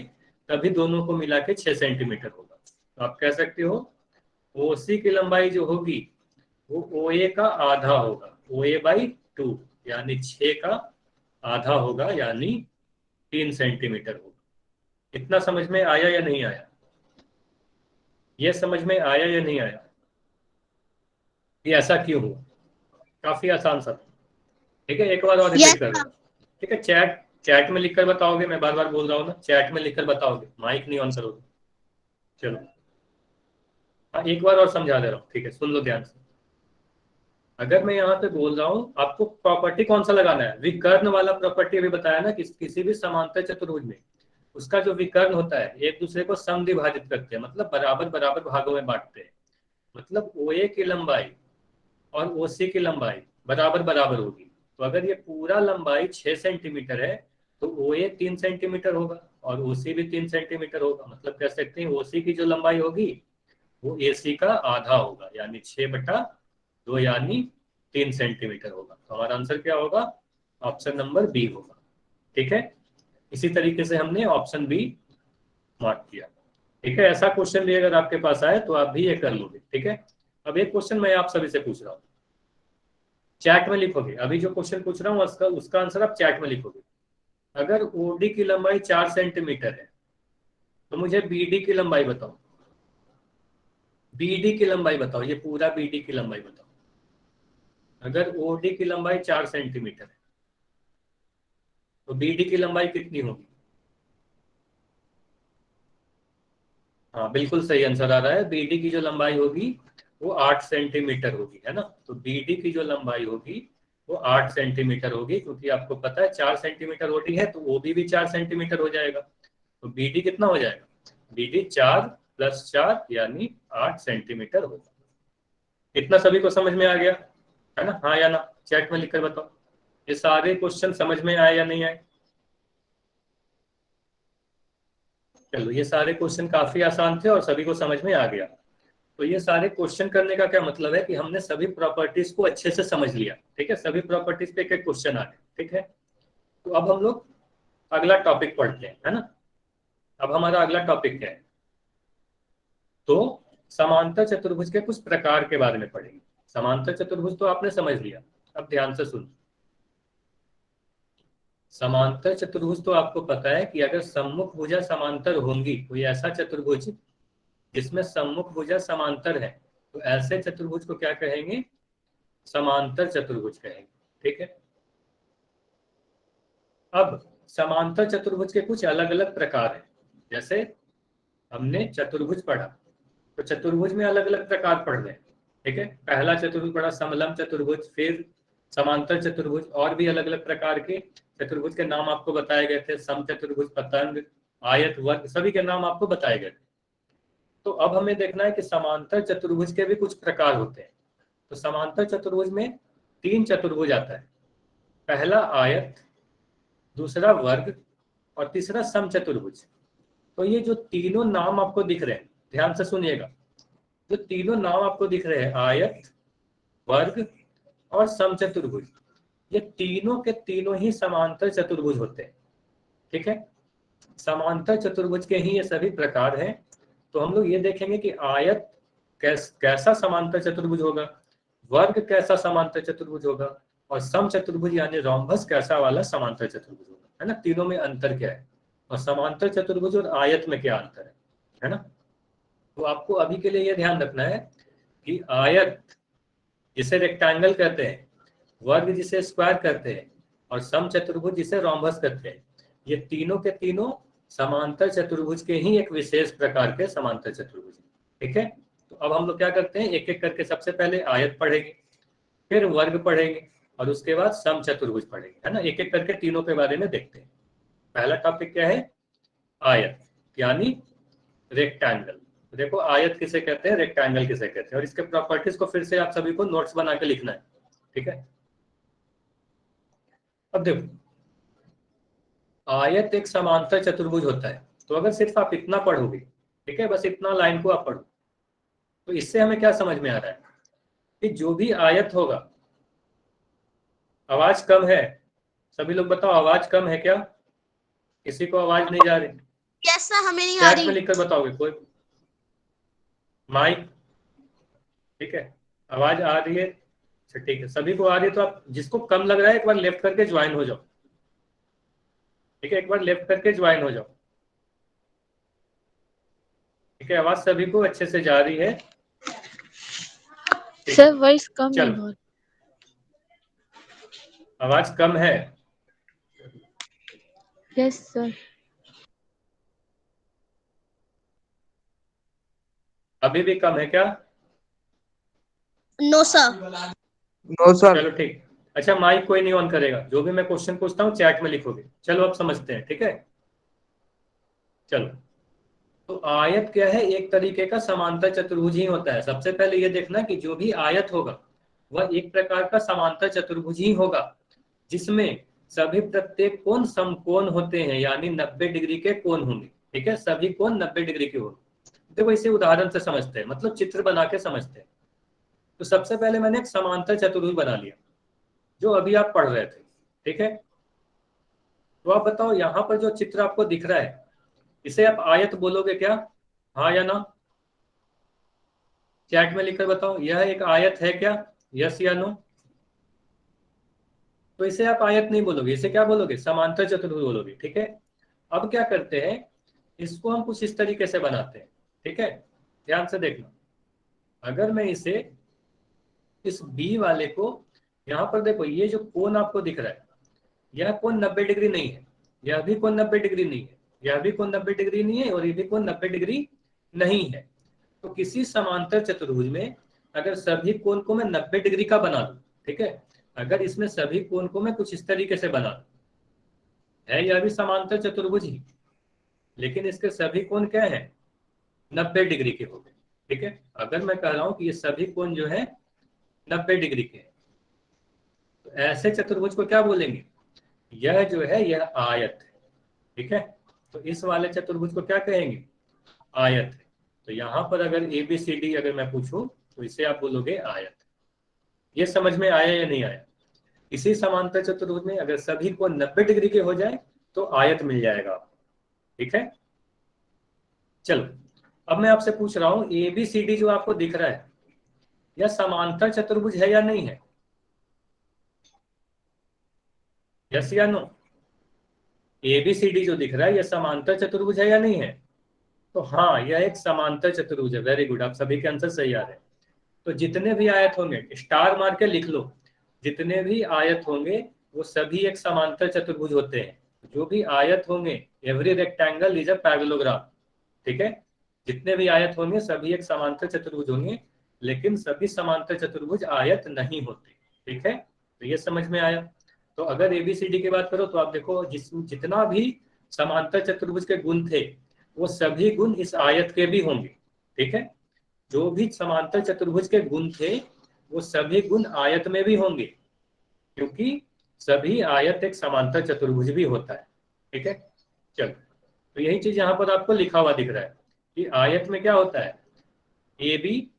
तभी दोनों को मिला के 6 सेंटीमीटर होगा। तो आप कह सकते हो ओसी की लंबाई जो होगी वो ओए का आधा होगा, ओए बाई 2, यानी 6 का आधा होगा, यानी 3 सेंटीमीटर होगा। इतना समझ में आया या नहीं आया, ये समझ में आया या नहीं आया, ये ऐसा क्यों हुआ, काफी आसान सा था। ठीक है, एक बार और रिपीट कर रहा हूँ, ठीक है। चैट चैट में लिखकर बताओगे, मैं बार बार बोल रहा हूँ ना, चैट में लिखकर बताओगे, माइक नहीं ऑन करोगे। चलो हाँ, एक बार और समझा दे रहा हूँ, ठीक है, सुन लो ध्यान से। अगर मैं यहाँ पे बोल रहा हूँ आपको प्रॉपर्टी कौन सा लगाना है, विकर्ण वाला प्रॉपर्टी अभी बताया ना, किसी भी समांतर चतुर्भुज में उसका जो विकर्ण होता है एक दूसरे को समद्विभाजित करते हैं, मतलब बराबर बराबर भागों में बांटते हैं। मतलब OA की लंबाई और OC की लंबाई बराबर बराबर होगी। तो अगर ये पूरा लंबाई 6 सेंटीमीटर है तो OA 3 सेंटीमीटर होगा और OC भी 3 सेंटीमीटर होगा। मतलब कह सकते हैं OC की जो लंबाई होगी वो AC का आधा होगा, यानी 6/2 यानी 3 सेंटीमीटर होगा। तो हमारा आंसर क्या होगा, ऑप्शन नंबर बी होगा। ठीक है, इसी तरीके से हमने ऑप्शन बी मार्क किया। ठीक है, ऐसा क्वेश्चन भी अगर आपके पास आए तो आप भी ये कर लोगे। ठीक है, अब एक क्वेश्चन मैं आप सभी से पूछ रहा हूँ, चैट में लिखोगे। अभी जो क्वेश्चन पूछ रहा हूँ उसका आंसर आप चैट में लिखोगे। अगर OD की लंबाई 4 सेंटीमीटर है तो मुझे BD की लंबाई बताओ। BD की लंबाई बताओ, ये पूरा BD की लंबाई बताओ। अगर OD की लंबाई 4 सेंटीमीटर है तो BD की लंबाई कितनी होगी? हाँ, बिल्कुल सही आंसर आ रहा है। BD की जो लंबाई होगी वो 8 सेंटीमीटर होगी, है ना। तो BD की जो लंबाई होगी वो 8 सेंटीमीटर होगी, क्योंकि आपको पता है 4 सेंटीमीटर OD है तो OB भी 4 सेंटीमीटर हो जाएगा। तो BD कितना हो जाएगा, BD 4 + 4 यानी 8 सेंटीमीटर होगा। इतना सभी को समझ में आ गया, है ना? हाँ या ना, चैट में लिखकर बताओ ये सारे क्वेश्चन समझ में आए या नहीं आए। चलो, ये सारे क्वेश्चन काफी आसान थे और सभी को समझ में आ गया। तो ये सारे क्वेश्चन करने का क्या मतलब है कि हमने सभी प्रॉपर्टीज को अच्छे से समझ लिया। ठीक है, सभी प्रॉपर्टीज पे एक एक क्वेश्चन आ गए। ठीक है, तो अब हम लोग अगला टॉपिक पढ़ते हैं, है ना। अब हमारा अगला टॉपिक क्या है, तो समांतर चतुर्भुज के कुछ प्रकार के बारे में पढ़ेंगे। समांतर चतुर्भुज तो आपने समझ लिया, अब ध्यान से सुन। समांतर चतुर्भुज तो आपको पता है कि अगर सम्मुख भुजा समांतर होंगी, कोई ऐसा चतुर्भुज जिसमें सम्मुख भुजा समांतर है, तो ऐसे चतुर्भुज को क्या कहेंगे, समांतर चतुर्भुज कहेंगे। ठीक है, अब समांतर चतुर्भुज के कुछ अलग अलग प्रकार हैं। जैसे हमने चतुर्भुज पढ़ा, तो चतुर्भुज में अलग अलग प्रकार पढ़ रहे हैं। ठीक है, पहला चतुर्भुज पढ़ा समलम चतुर्भुज, फिर समांतर चतुर्भुज, और भी अलग अलग प्रकार के चतुर्भुज के नाम आपको बताए गए थे, सम चतुर्भुज, पतंग, आयत, वर्ग, सभी के नाम आपको बताए गए थे। तो अब हमें देखना है कि समांतर चतुर्भुज के भी कुछ प्रकार होते हैं। तो समांतर चतुर्भुज में 3 चतुर्भुज आता है, पहला आयत, दूसरा वर्ग और तीसरा समचतुर्भुज। तो ये जो तीनों नाम आपको दिख रहे हैं, ध्यान से सुनिएगा, जो तीनों नाम आपको दिख रहे हैं, आयत, वर्ग और समचतुर्भुज, ये तीनों के तीनों ही समांतर चतुर्भुज होते हैं। ठीक है, समांतर चतुर्भुज के ही ये सभी प्रकार हैं। तो हम लोग ये देखेंगे कि आयत कैसा समांतर चतुर्भुज होगा, वर्ग कैसा समांतर चतुर्भुज होगा, और समचतुर्भुज यानी रोम्बस कैसा वाला समांतर चतुर्भुज होगा, है ना। तीनों में अंतर क्या है, और समांतर चतुर्भुज और आयत में क्या अंतर है ना। तो आपको अभी के लिए यह ध्यान रखना है कि आयत जिसे रेक्टेंगल कहते हैं, वर्ग जिसे स्क्वायर कहते हैं, और समचतुर्भुज जिसे रोम्बस कहते हैं, ये तीनों के तीनों समांतर चतुर्भुज के ही एक विशेष प्रकार के समांतर चतुर्भुज। ठीक है, तो अब हम लोग क्या करते हैं, एक एक करके सबसे पहले आयत पढ़ेंगे, फिर वर्ग पढ़ेंगे, और उसके बाद समचतुर्भुज पढ़ेंगे, है ना। एक एक करके तीनों के बारे में देखते हैं। पहला टॉपिक क्या है, आयत यानी रेक्टेंगल। देखो, आयत किसे कहते हैं, रेक्टेंगल किसे कहते हैं, और इसके प्रॉपर्टीज को फिर से आप सभी को नोट्स बना के लिखना है। ठीक है, अब देखो, आयत एक समांतर चतुर्भुज होता है। तो अगर सिर्फ आप इतना पढ़ोगे, ठीक है, बस इतना लाइन को आप पढ़ो, तो इससे हमें क्या समझ में आ रहा है कि जो भी आयत होगा, आवाज कम है, सभी लोग बताओ आवाज कम है क्या, किसी को आवाज नहीं जा रही? यस सर, हमें नहीं आ चैट रही। में लिखकर बताओगे कोई, माइक, ठीक है, आवाज आ रही है, अच्छा ठीक है, सभी को आ रही है। तो आप जिसको कम लग रहा है एक बार लेफ्ट करके ज्वाइन हो जाओ। ठीक है, एक बार लेफ्ट करके ज्वाइन हो जाओ। ठीक है, आवाज सभी को अच्छे से जा रही है? सर वॉइस कम है चलो, बहुत। आवाज कम है? Yes sir. अभी भी कम है क्या? No sir. No sir. चलो ठीक। अच्छा माइक कोई नहीं ऑन करेगा, जो भी मैं क्वेश्चन पूछता हूँ चैट में लिखोगे। चलो अब समझते हैं, ठीक है। चलो, तो आयत क्या है? एक तरीके का समांतर चतुर्भुज ही होता है। सबसे पहले ये देखना कि जो भी आयत होगा वह एक प्रकार का समांतर चतुर्भुज ही होगा, जिसमें सभी प्रत्येक कोण समकोण होते हैं, यानी 90 डिग्री के कोण होंगे। ठीक है, सभी कोण 90 डिग्री के होंगे। देखो इसे उदाहरण से समझते हैं, मतलब चित्र बना के समझते हैं। तो सबसे पहले मैंने एक समांतर चतुर्भुज बना लिया, जो अभी आप पढ़ रहे थे। ठीक है, तो आप बताओ यहाँ पर जो चित्र आपको दिख रहा है, इसे आप आयत बोलोगे क्या? हाँ या ना? चैट में लिखकर बताओ, यह एक आयत है क्या? यस या नो? तो इसे आप आयत नहीं बोलोगे, इसे क्या बोलोगे? समांतर चतुर्भुज बोलोगे। ठीक है, अब क्या करते हैं, इसको हम कुछ इस तरीके से बनाते हैं। ठीक है, ध्यान से देखना। अगर मैं इसे, इस बी वाले को, यहाँ पर देखो, ये जो कोण आपको दिख रहा है, यह कोण 90 डिग्री नहीं है, यह भी कोण 90 डिग्री नहीं है, यह भी कोण 90 डिग्री नहीं है, और ये भी कोण 90 डिग्री नहीं है। तो किसी समांतर चतुर्भुज में अगर सभी कोण को मैं 90 डिग्री का बना दूं, ठीक है, अगर इसमें सभी कोण को मैं कुछ इस तरीके से बना दूं, है यह भी समांतर चतुर्भुज ही, लेकिन इसके सभी कोण क्या है? 90 डिग्री के हो गए। ठीक है, अगर मैं कह रहा हूं कि ये सभी कोण जो है 90 डिग्री के हैं, तो ऐसे चतुर्भुज को क्या बोलेंगे? यह जो है यह आयत है। ठीक है, तो इस वाले चतुर्भुज को क्या कहेंगे? आयत है। तो यहां पर अगर ए बी सी डी अगर मैं पूछूं, तो इसे आप बोलोगे आयत। ये समझ में आया या नहीं आया? इसी समांतर चतुर्भुज में अगर सभी को 90 डिग्री के हो जाए तो आयत मिल जाएगा आपको। ठीक है, चलो अब मैं आपसे पूछ रहा हूं, ए बी सी डी जो आपको दिख रहा है, यह समांतर चतुर्भुज है या नहीं है? यस या no? A B C D जो दिख रहा है, यह समांतर चतुर्भुज है या नहीं है? तो हाँ, यह एक समांतर चतुर्भुज है। वेरी गुड, आप सभी के आंसर सही आ रहे हैं। तो जितने भी आयत होंगे, स्टार मार के लिख लो, जितने भी आयत होंगे वो सभी एक समांतर चतुर्भुज होते हैं। जो भी आयत होंगे, every rectangle is a parallelogram. ठीक है, जितने भी आयत होंगे सभी एक समांतर चतुर्भुज होंगे, लेकिन सभी समांतर चतुर्भुज आयत नहीं होते। ठीक है, तो ये समझ में आया। तो अगर एबीसीडी की बात करो तो आप देखो, जितना भी समांतर चतुर्भुज के गुण थे, वो सभी गुण इस आयत के भी होंगे। ठीक है, जो भी समांतर चतुर्भुज के गुण थे वो सभी गुण आयत में भी होंगे, क्योंकि सभी आयत एक समांतर चतुर्भुज भी होता है। ठीक है, चलो, तो यही चीज यहाँ पर आपको लिखा हुआ दिख रहा है कि आयत में क्या होता है, ए बी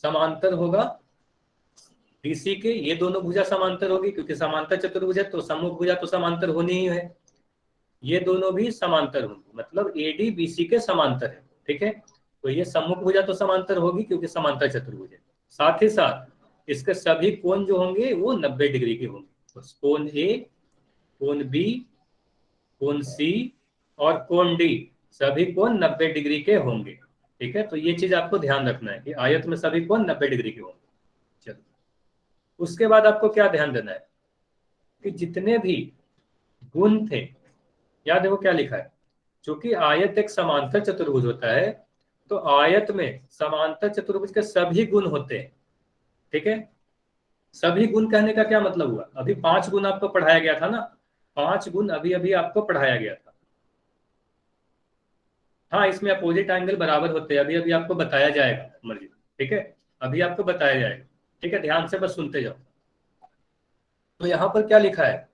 समांतर होगा बीसी के, ये दोनों भुजा समांतर होगी, क्योंकि समांतर चतुर्भुज है तो सम्मुख भुजा तो समांतर होनी ही है। ये दोनों भी समांतर होंगे, मतलब एडी बीसी के समांतर है। ठीक है, तो ये सम्मुख भुजा तो समांतर होगी क्योंकि समांतर चतुर्भुज है। साथ ही साथ इसके सभी कोण जो होंगे वो 90 डिग्री के होंगे। तो कोण ए, कोण बी, कोण सी और कोण डी, सभी कोण 90 डिग्री के होंगे। ठीक है, तो ये चीज आपको ध्यान रखना है कि आयत में सभी कोण 90 डिग्री के होंगे। चलो, उसके बाद आपको क्या ध्यान देना है कि जितने भी गुण थे, याद है वो क्या लिखा है, क्योंकि आयत एक समांतर चतुर्भुज होता है, तो आयत में समांतर चतुर्भुज के सभी गुण होते हैं। ठीक है, सभी गुण कहने का क्या मतलब हुआ? अभी 5 गुण आपको पढ़ाया गया था ना, 5 गुण अभी अभी आपको पढ़ाया गया था। हाँ, इसमें अपोजिट एंगल बराबर होते हैं, अभी अभी आपको बताया जाएगा मर्जी। ठीक है, अभी आपको बताया जाएगा। ठीक है, ध्यान से बस सुनते जाओ। तो यहाँ पर क्या लिखा है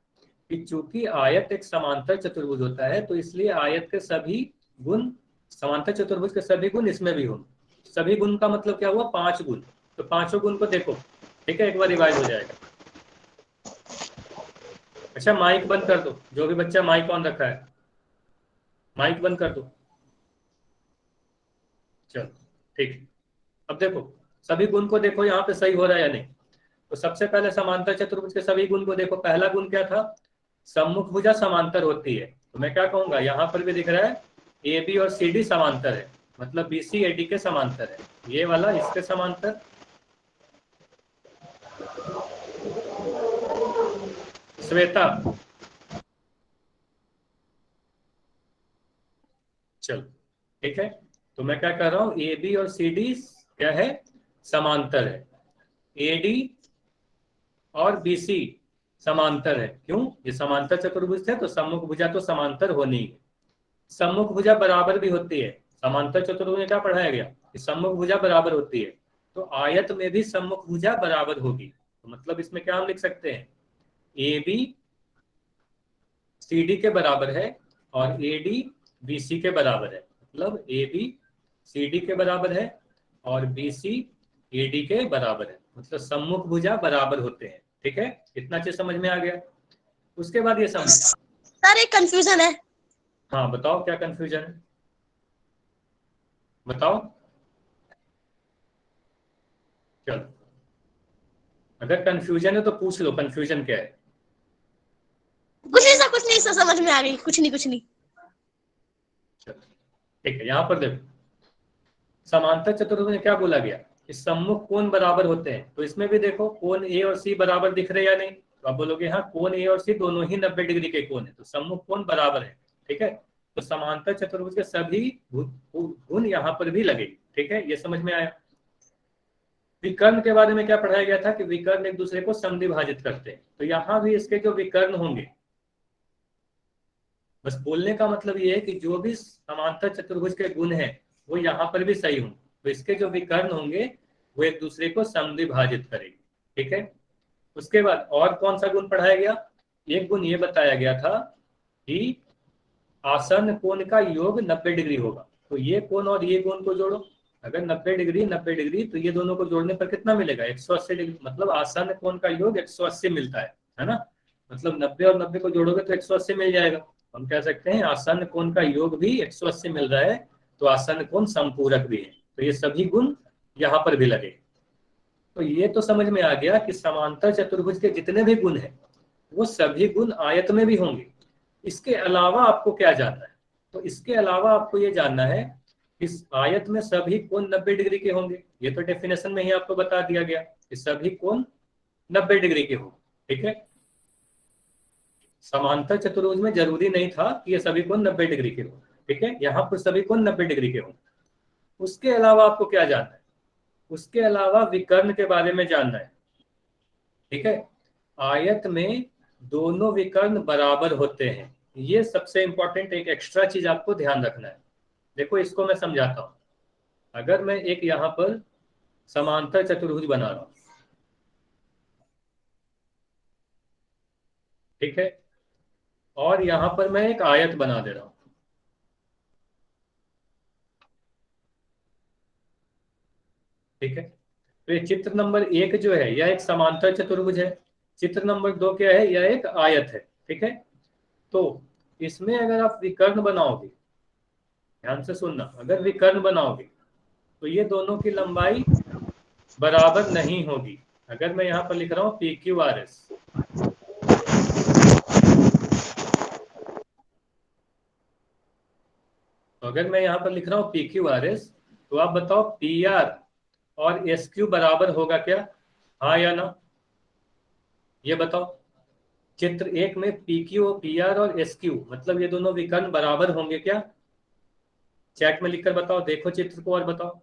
कि चूंकि आयत एक समांतर चतुर्भुज होता है, तो इसलिए आयत के सभी गुण, समांतर चतुर्भुज के सभी गुण इसमें भी होंगे। सभी गुण का मतलब क्या हुआ? 5 गुण। तो पांचों गुण को देखो। ठीक है, एक बार रिवाइज हो जाएगा। अच्छा, माइक बंद कर दो, जो भी बच्चा माइक ऑन रखा है माइक बंद कर दो। चलो ठीक है, अब देखो सभी गुण को देखो यहाँ पे सही हो रहा है या नहीं। तो सबसे पहले समांतर चतुर्भुज के सभी गुण को देखो। पहला गुण क्या था? सम्मुख भुजा समांतर होती है। तो मैं क्या कहूंगा, यहाँ पर भी दिख रहा है ए बी और सी डी समांतर है, मतलब बी सी ए डी के समांतर है। ये वाला इसके समांतर। श्वेता, चलो ठीक है, तो मैं क्या कर रहा हूँ, ए बी और सी डी क्या है? समांतर है। ए डी और BC समांतर है। क्यों? ये समांतर चतुर्भुज थे तो सम्मुख भुजा तो समांतर होनी है। सम्मुख भुजा बराबर भी होती है। समांतर चतुर्भुज में क्या पढ़ाया गया कि सम्मुख भुजा बराबर होती है, तो आयत में भी सम्मुख भुजा बराबर होगी। तो मतलब इसमें क्या हम लिख सकते हैं, AB CD के बराबर है और AD BC के बराबर है। मतलब AB CD के बराबर है और BC AD के बराबर है। मतलब सम्मुख भुजा बराबर होते हैं। ठीक है, इतना चीज समझ में आ गया। उसके बाद ये समझ, सर एक कंफ्यूजन है। हाँ बताओ क्या कंफ्यूजन है, बताओ। चलो, अगर कंफ्यूजन है तो पूछ लो, कंफ्यूजन क्या है। कुछ नहीं सर, समझ में आ गई। कुछ नहीं। चलो ठीक है, यहां पर देखो समांतर चतुर्भुज में क्या बोला गया कि सम्मुख कोण बराबर होते हैं। तो इसमें भी देखो कोण ए और सी बराबर दिख रहे या नहीं, तो आप बोलोगे हाँ कोण ए और सी दोनों ही 90 डिग्री के कोण है, तो सम्मुख कोण बराबर है। ठीक है, तो समांतर चतुर्भुज के सभी गुण यहाँ पर भी लगेगी। ठीक है, ये समझ में आया। विकर्ण के बारे में क्या पढ़ाया गया था कि विकर्ण एक दूसरे को समद्विभाजित करते हैं, तो यहाँ भी इसके जो विकर्ण होंगे, बस बोलने का मतलब ये है कि जो भी समांतर चतुर्भुज के गुण हैं वो यहाँ पर भी सही होंगे, तो इसके जो विकर्ण होंगे वो एक दूसरे को समद्विभाजित करेंगे। ठीक है, उसके बाद और कौन सा गुण पढ़ाया गया, एक गुण ये बताया गया था कि आसन्न कोण का योग 90 डिग्री होगा। तो ये कोण और ये कोण को जोड़ो, अगर 90 डिग्री 90 डिग्री, तो ये दोनों को जोड़ने पर कितना मिलेगा, 180 डिग्री। मतलब आसन्न कोण का योग 180 मिलता है ना। मतलब 90 और 90 को जोड़ोगे तो 180 मिल जाएगा। हम कह सकते हैं आसन्न कोण का योग भी 180 मिल रहा है, तो आसन्न कोण संपूरक भी है। तो ये सभी गुण यहाँ पर भी लगे। तो ये तो समझ में आ गया कि समांतर चतुर्भुज के जितने भी गुण हैं वो सभी गुण आयत में भी होंगे। इसके अलावा आपको क्या जानना है, तो इसके अलावा आपको ये जानना है इस आयत में सभी कोण 90 डिग्री के होंगे। ये तो डेफिनेशन में ही आपको बता दिया गया कि सभी कोण 90 डिग्री के होंगे। ठीक है, समांतर चतुर्भुज में जरूरी नहीं था कि ये सभी कोण 90 डिग्री के हों। ठीक है, यहाँ पर सभी कोण 90 डिग्री के हों। उसके अलावा आपको क्या जानना है, उसके अलावा विकर्ण के बारे में जानना है। ठीक है, आयत में दोनों विकर्ण बराबर होते हैं, ये सबसे इंपॉर्टेंट एक एक्स्ट्रा चीज आपको ध्यान रखना है। देखो इसको मैं समझाता हूं। अगर मैं एक यहां पर समांतर चतुर्भुज बना रहा हूं, ठीक है, और यहां पर मैं एक आयत बना दे रहा हूं। ठीक है, तो ये चित्र नंबर 1 जो है यह एक समांतर चतुर्भुज है। चित्र नंबर 2 क्या है, यह एक आयत है। ठीक है, तो इसमें अगर आप विकर्ण बनाओगे, ध्यान से सुनना, अगर विकर्ण बनाओगे तो ये दोनों की लंबाई बराबर नहीं होगी। अगर मैं यहाँ पर लिख रहा हूँ PQRS, तो अगर मैं यहाँ पर लिख रहा हूँ PQRS, तो आप बताओ PR और SQ बराबर होगा क्या, हाँ या ना, ये बताओ। चित्र 1 में PQ PR और SQ मतलब ये दोनों विकर्ण बराबर होंगे क्या, चैट में लिखकर बताओ। देखो चित्र को और बताओ।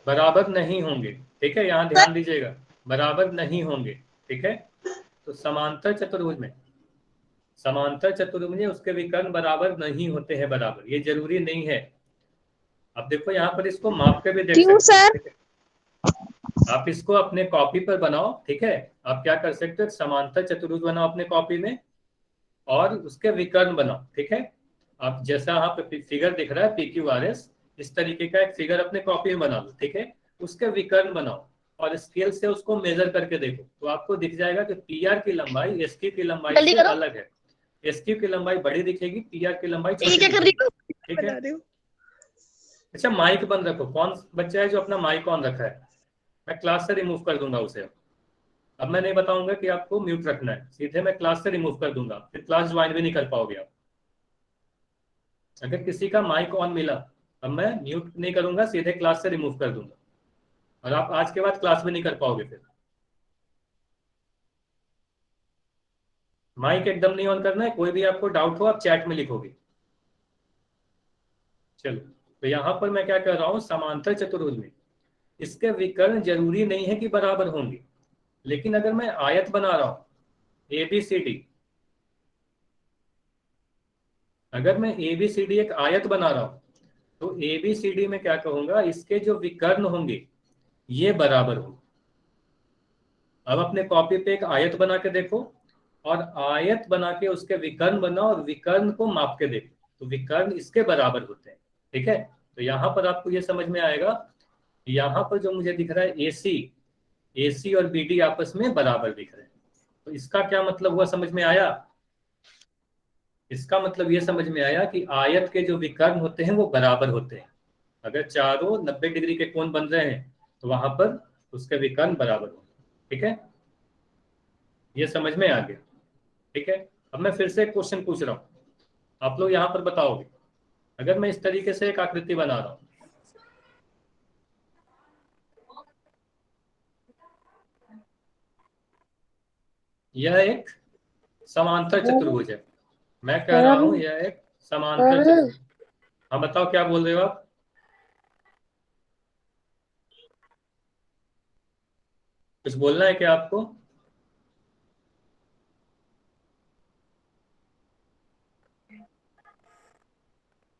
बराबर नहीं होंगे। ठीक है, यहाँ ध्यान दीजिएगा, बराबर नहीं होंगे। ठीक है, तो समांतर चतुर्भुज में उसके विकर्ण बराबर नहीं होते हैं बराबर, ये जरूरी नहीं है। अब देखो यहाँ पर इसको माप के भी देख क्यों सकते हो। सर? ठीक है, आप इसको अपने कॉपी पर बनाओ। ठीक है, आप क्या कर सकते हो, समांतर चतुर्भुज बनाओ अपने कॉपी में और उसके विकर्ण बनाओ। ठीक है, आप जैसा यहाँ पे फिगर दिख रहा है PQRS, इस तरीके का एक फिगर अपने कॉपी में बना लो। ठीक है, उसके विकर्ण बनाओ और स्केल से उसको मेजर करके देखो, तो आपको दिख जाएगा कि PR की लंबाई SQ की लंबाई जल्दी से करो। अलग है। SQ की लंबाई बड़ी दिखेगी, PR की लंबाई ये छोटी क्या कर रही दिखेगी। हो? ठीक है, बता रही हूँ। अच्छा माइक बंद रखो। कौन बच्चा है जो अपना माइक ऑन रखा है, मैं क्लास से रिमूव कर दूंगा उसे। अब मैं नहीं बताऊंगा कि आपको म्यूट रखना है, सीधे मैं क्लास से रिमूव कर दूंगा, फिर क्लास ज्वाइन भी नहीं कर पाओगे आप। अगर किसी का माइक ऑन मिला, अब मैं म्यूट नहीं करूंगा, सीधे क्लास से रिमूव कर दूंगा और आप आज के बाद क्लास भी नहीं कर पाओगे। फिर माइक एकदम नहीं ऑन करना है। कोई भी आपको डाउट हो आप चैट में लिखोगे। चलो, तो यहां पर मैं क्या कर रहा हूं, समांतर चतुर्भुज में इसके विकर्ण जरूरी नहीं है कि बराबर होंगे, लेकिन अगर मैं आयत बना रहा हूं ABCD, अगर मैं ABCD एक आयत बना रहा हूं तो ABCD में क्या कहूंगा, इसके जो विकर्ण होंगे ये बराबर होंगे। अब अपने कॉपी पे एक आयत बना के देखो और आयत बना के उसके विकर्ण बनाओ और विकर्ण को माप के देखो, तो विकर्ण इसके बराबर होते हैं। ठीक है, तो यहां पर आपको ये समझ में आएगा, यहां पर जो मुझे दिख रहा है AC और BD आपस में बराबर दिख रहे हैं। तो इसका क्या मतलब हुआ, समझ में आया? इसका मतलब ये समझ में आया कि आयत के जो विकर्ण होते हैं वो बराबर होते हैं। अगर चारों 90 डिग्री के कोण बन रहे हैं तो वहां पर उसके विकर्ण बराबर होंगे। ठीक है, ये समझ में आ गया? ठीक है, अब मैं फिर से एक क्वेश्चन पूछ रहा हूँ, आप लोग यहाँ पर बताओगे। अगर मैं इस तरीके से एक आकृति बना रहा हूँ, यह एक समांतर चतुर्भुज है, मैं कह रहा हूँ यह एक समांतर चतुर्भुज। हाँ बताओ क्या बोल रहे हो आप? कुछ बोलना है क्या आपको?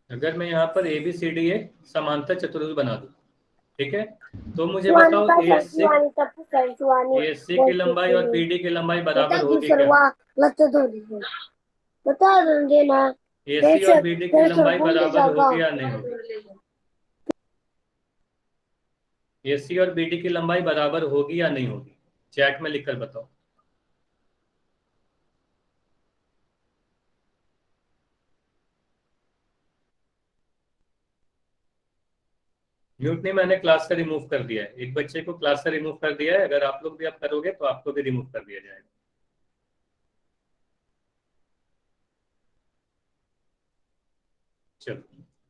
अगर मैं यहाँ पर ABCD एक समांतर चतुर्भुज बना दूं, ठीक है, तो मुझे बताओ AC की लंबाई और BD की लंबाई बराबर होगी क्या? AC और BD की लंबाई बराबर होगी या नहीं होगी? AC और BD की लंबाई बराबर होगी या नहीं होगी? चैट में लिखकर बताओ। म्यूट नहीं, मैंने क्लास से रिमूव कर दिया है, एक बच्चे को क्लास से रिमूव कर दिया है। अगर आप लोग भी आप करोगे तो आपको भी रिमूव कर दिया जाएगा। चलो,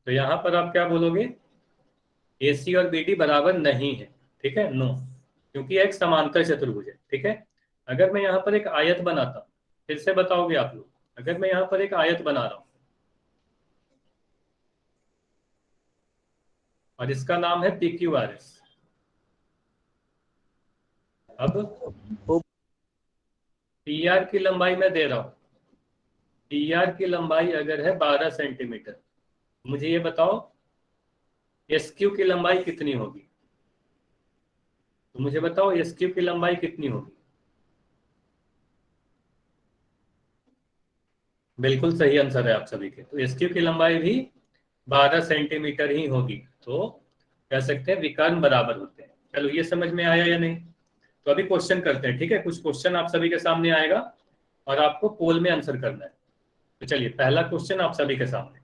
तो यहाँ पर आप क्या बोलोगे? AC और BD बराबर नहीं है। ठीक है, नो, क्योंकि एक समांतर चतुर्भुज है। ठीक है, अगर मैं यहाँ पर एक आयत बनाता हूँ, फिर से बताओगे आप लोग, अगर मैं यहाँ पर एक आयत बना रहा हूँ और इसका नाम है PQRS, अब PR की लंबाई मैं दे रहा हूँ, PR की लंबाई अगर है 12 सेंटीमीटर, मुझे ये बताओ SQ की लंबाई कितनी होगी? तो मुझे बताओ SQ की लंबाई कितनी होगी? बिल्कुल सही आंसर है आप सभी के। तो SQ की लंबाई भी 12 सेंटीमीटर ही होगी। तो कह सकते हैं विकर्ण बराबर होते हैं। चलो, ये समझ में आया या नहीं? तो अभी क्वेश्चन करते हैं। ठीक है, कुछ क्वेश्चन आप सभी के सामने आएगा और आपको पोल में आंसर करना है। तो चलिए, पहला क्वेश्चन आप सभी के सामने।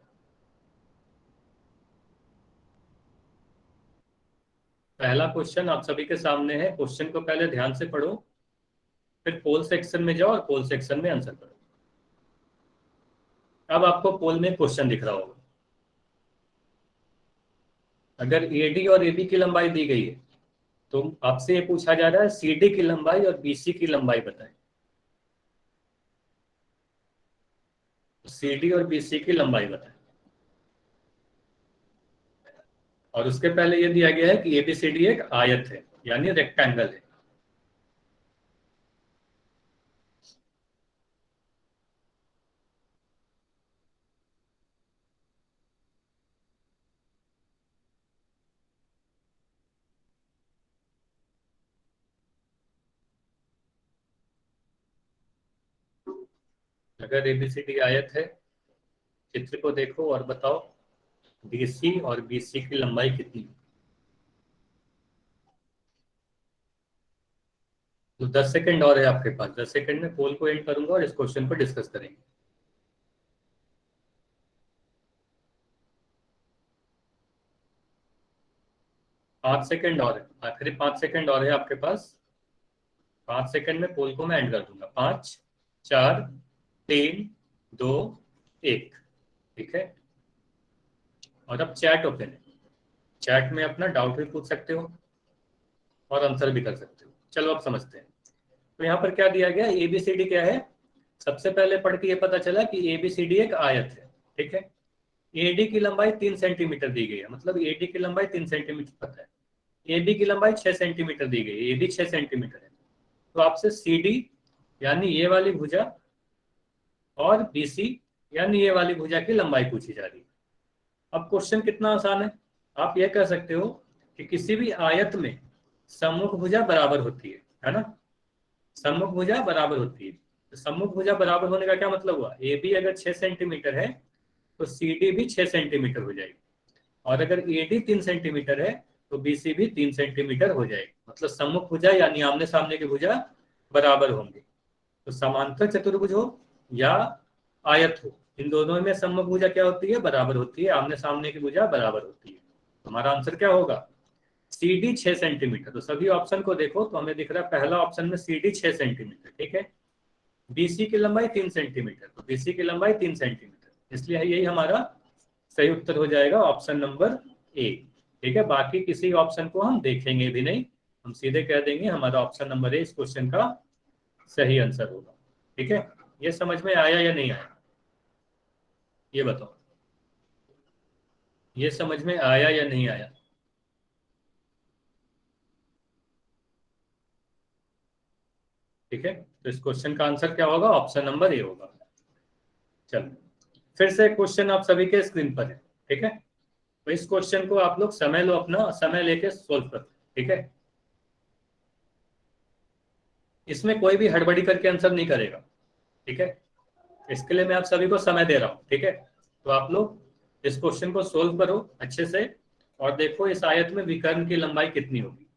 पहला क्वेश्चन आप सभी के सामने है। क्वेश्चन को पहले ध्यान से पढ़ो, फिर पोल सेक्शन में जाओ और पोल सेक्शन में आंसर करो। अब आपको पोल में क्वेश्चन दिख रहा होगा। अगर AD और AB की लंबाई दी गई है तो आपसे ये पूछा जा रहा है CD की लंबाई और BC की लंबाई बताएं। CD और BC की लंबाई बताएं, और उसके पहले ये दिया गया है कि ABCD एक आयत है, यानी रेक्टेंगल है। अगर ABCD आयत है, चित्र को देखो और बताओ BC और BC की लंबाई कितनी है। तो 10 सेकंड और है आपके पास। 10 सेकंड में पोल को एंड करूंगा और इस क्वेश्चन पर डिस्कस करेंगे। 5 सेकंड और है, आखिरी 5 सेकंड और है आपके पास। 5 सेकंड में पोल को मैं एंड कर दूंगा। 5, 4, 3, 2, 1। ठीक है, और अब चैट ओपन है। चैट में अपना डाउट भी पूछ सकते हो और आंसर भी कर सकते हो। चलो अब समझते हैं। तो यहाँ पर क्या दिया गया, ABCD क्या है? सबसे पहले पढ़ के ये पता चला कि ABCD एक आयत है। ठीक है, AD की लंबाई 3 सेंटीमीटर दी गई है, मतलब AD की लंबाई 3 सेंटीमीटर पता है। ए बी की लंबाई 6 सेंटीमीटर दी गई, ए बी 6 सेंटीमीटर है, तो आपसे सी डी यानी ये वाली भुजा और बी सी यानी ये वाली भुजा की लंबाई पूछी जा रही है। अब क्वेश्चन कितना आसान है, आप ये कह सकते हो कि किसी भी आयत में सम्मुख भुजा बराबर होती है ना, सम्मुख भुजा बराबर होती है। तो सम्मुख भुजा बराबर होने का क्या मतलब हुआ, ए बी अगर 6 सेंटीमीटर है तो सी डी भी 6 सेंटीमीटर हो जाएगी, और अगर ए डी 3 सेंटीमीटर है तो बी सी भी 3 सेंटीमीटर हो जाएगी। मतलब सम्मुख भुजा यानी आमने सामने की भुजा बराबर होंगे। तो समांतर चतुर्भुज हो या आयत हो, इन दोनों में सम्मुख भुजा क्या होती है, बराबर होती है, आमने सामने की भुजा बराबर होती है। हमारा आंसर क्या होगा, सी डी 6 सेंटीमीटर। तो सभी ऑप्शन को देखो तो हमें दिख रहा है पहला ऑप्शन में सी डी 6 सेंटीमीटर, ठीक है। बीसी की लंबाई 3 सेंटीमीटर, तो बीसी की लंबाई 3 सेंटीमीटर, इसलिए यही हमारा सही उत्तर हो जाएगा, ऑप्शन नंबर ए, ठीक है। बाकी किसी ऑप्शन को हम देखेंगे भी नहीं, हम सीधे कह देंगे हमारा ऑप्शन नंबर ए इस क्वेश्चन का सही आंसर होगा, ठीक है। ये समझ में आया या नहीं आया, ये बताओ, ये समझ में आया या नहीं आया। ठीक है, तो इस क्वेश्चन का आंसर क्या होगा, ऑप्शन नंबर ए होगा। चलो फिर से क्वेश्चन आप सभी के स्क्रीन पर है, ठीक है। तो इस क्वेश्चन को आप लोग समय लो, अपना समय लेके सोल्व करो, ठीक है। इसमें कोई भी हड़बड़ी करके आंसर नहीं करेगा, ठीक है। इसके लिए मैं आप सभी को समय दे रहा हूं, ठीक है। तो आप लोग इस क्वेश्चन को सोल्व करो अच्छे से और देखो इस आयत में विकर्ण की लंबाई कितनी होगी।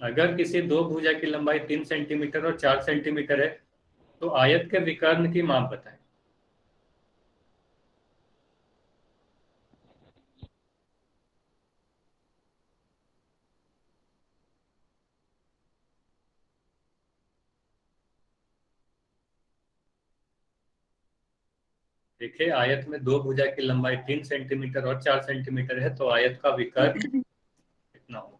अगर किसी दो भुजा की लंबाई 3 सेंटीमीटर और 4 सेंटीमीटर है तो आयत के विकर्ण की माप बताएं। देखिए आयत में दो भुजा की लंबाई 3 सेंटीमीटर और 4 सेंटीमीटर है तो आयत का विकर्ण कितना होगा।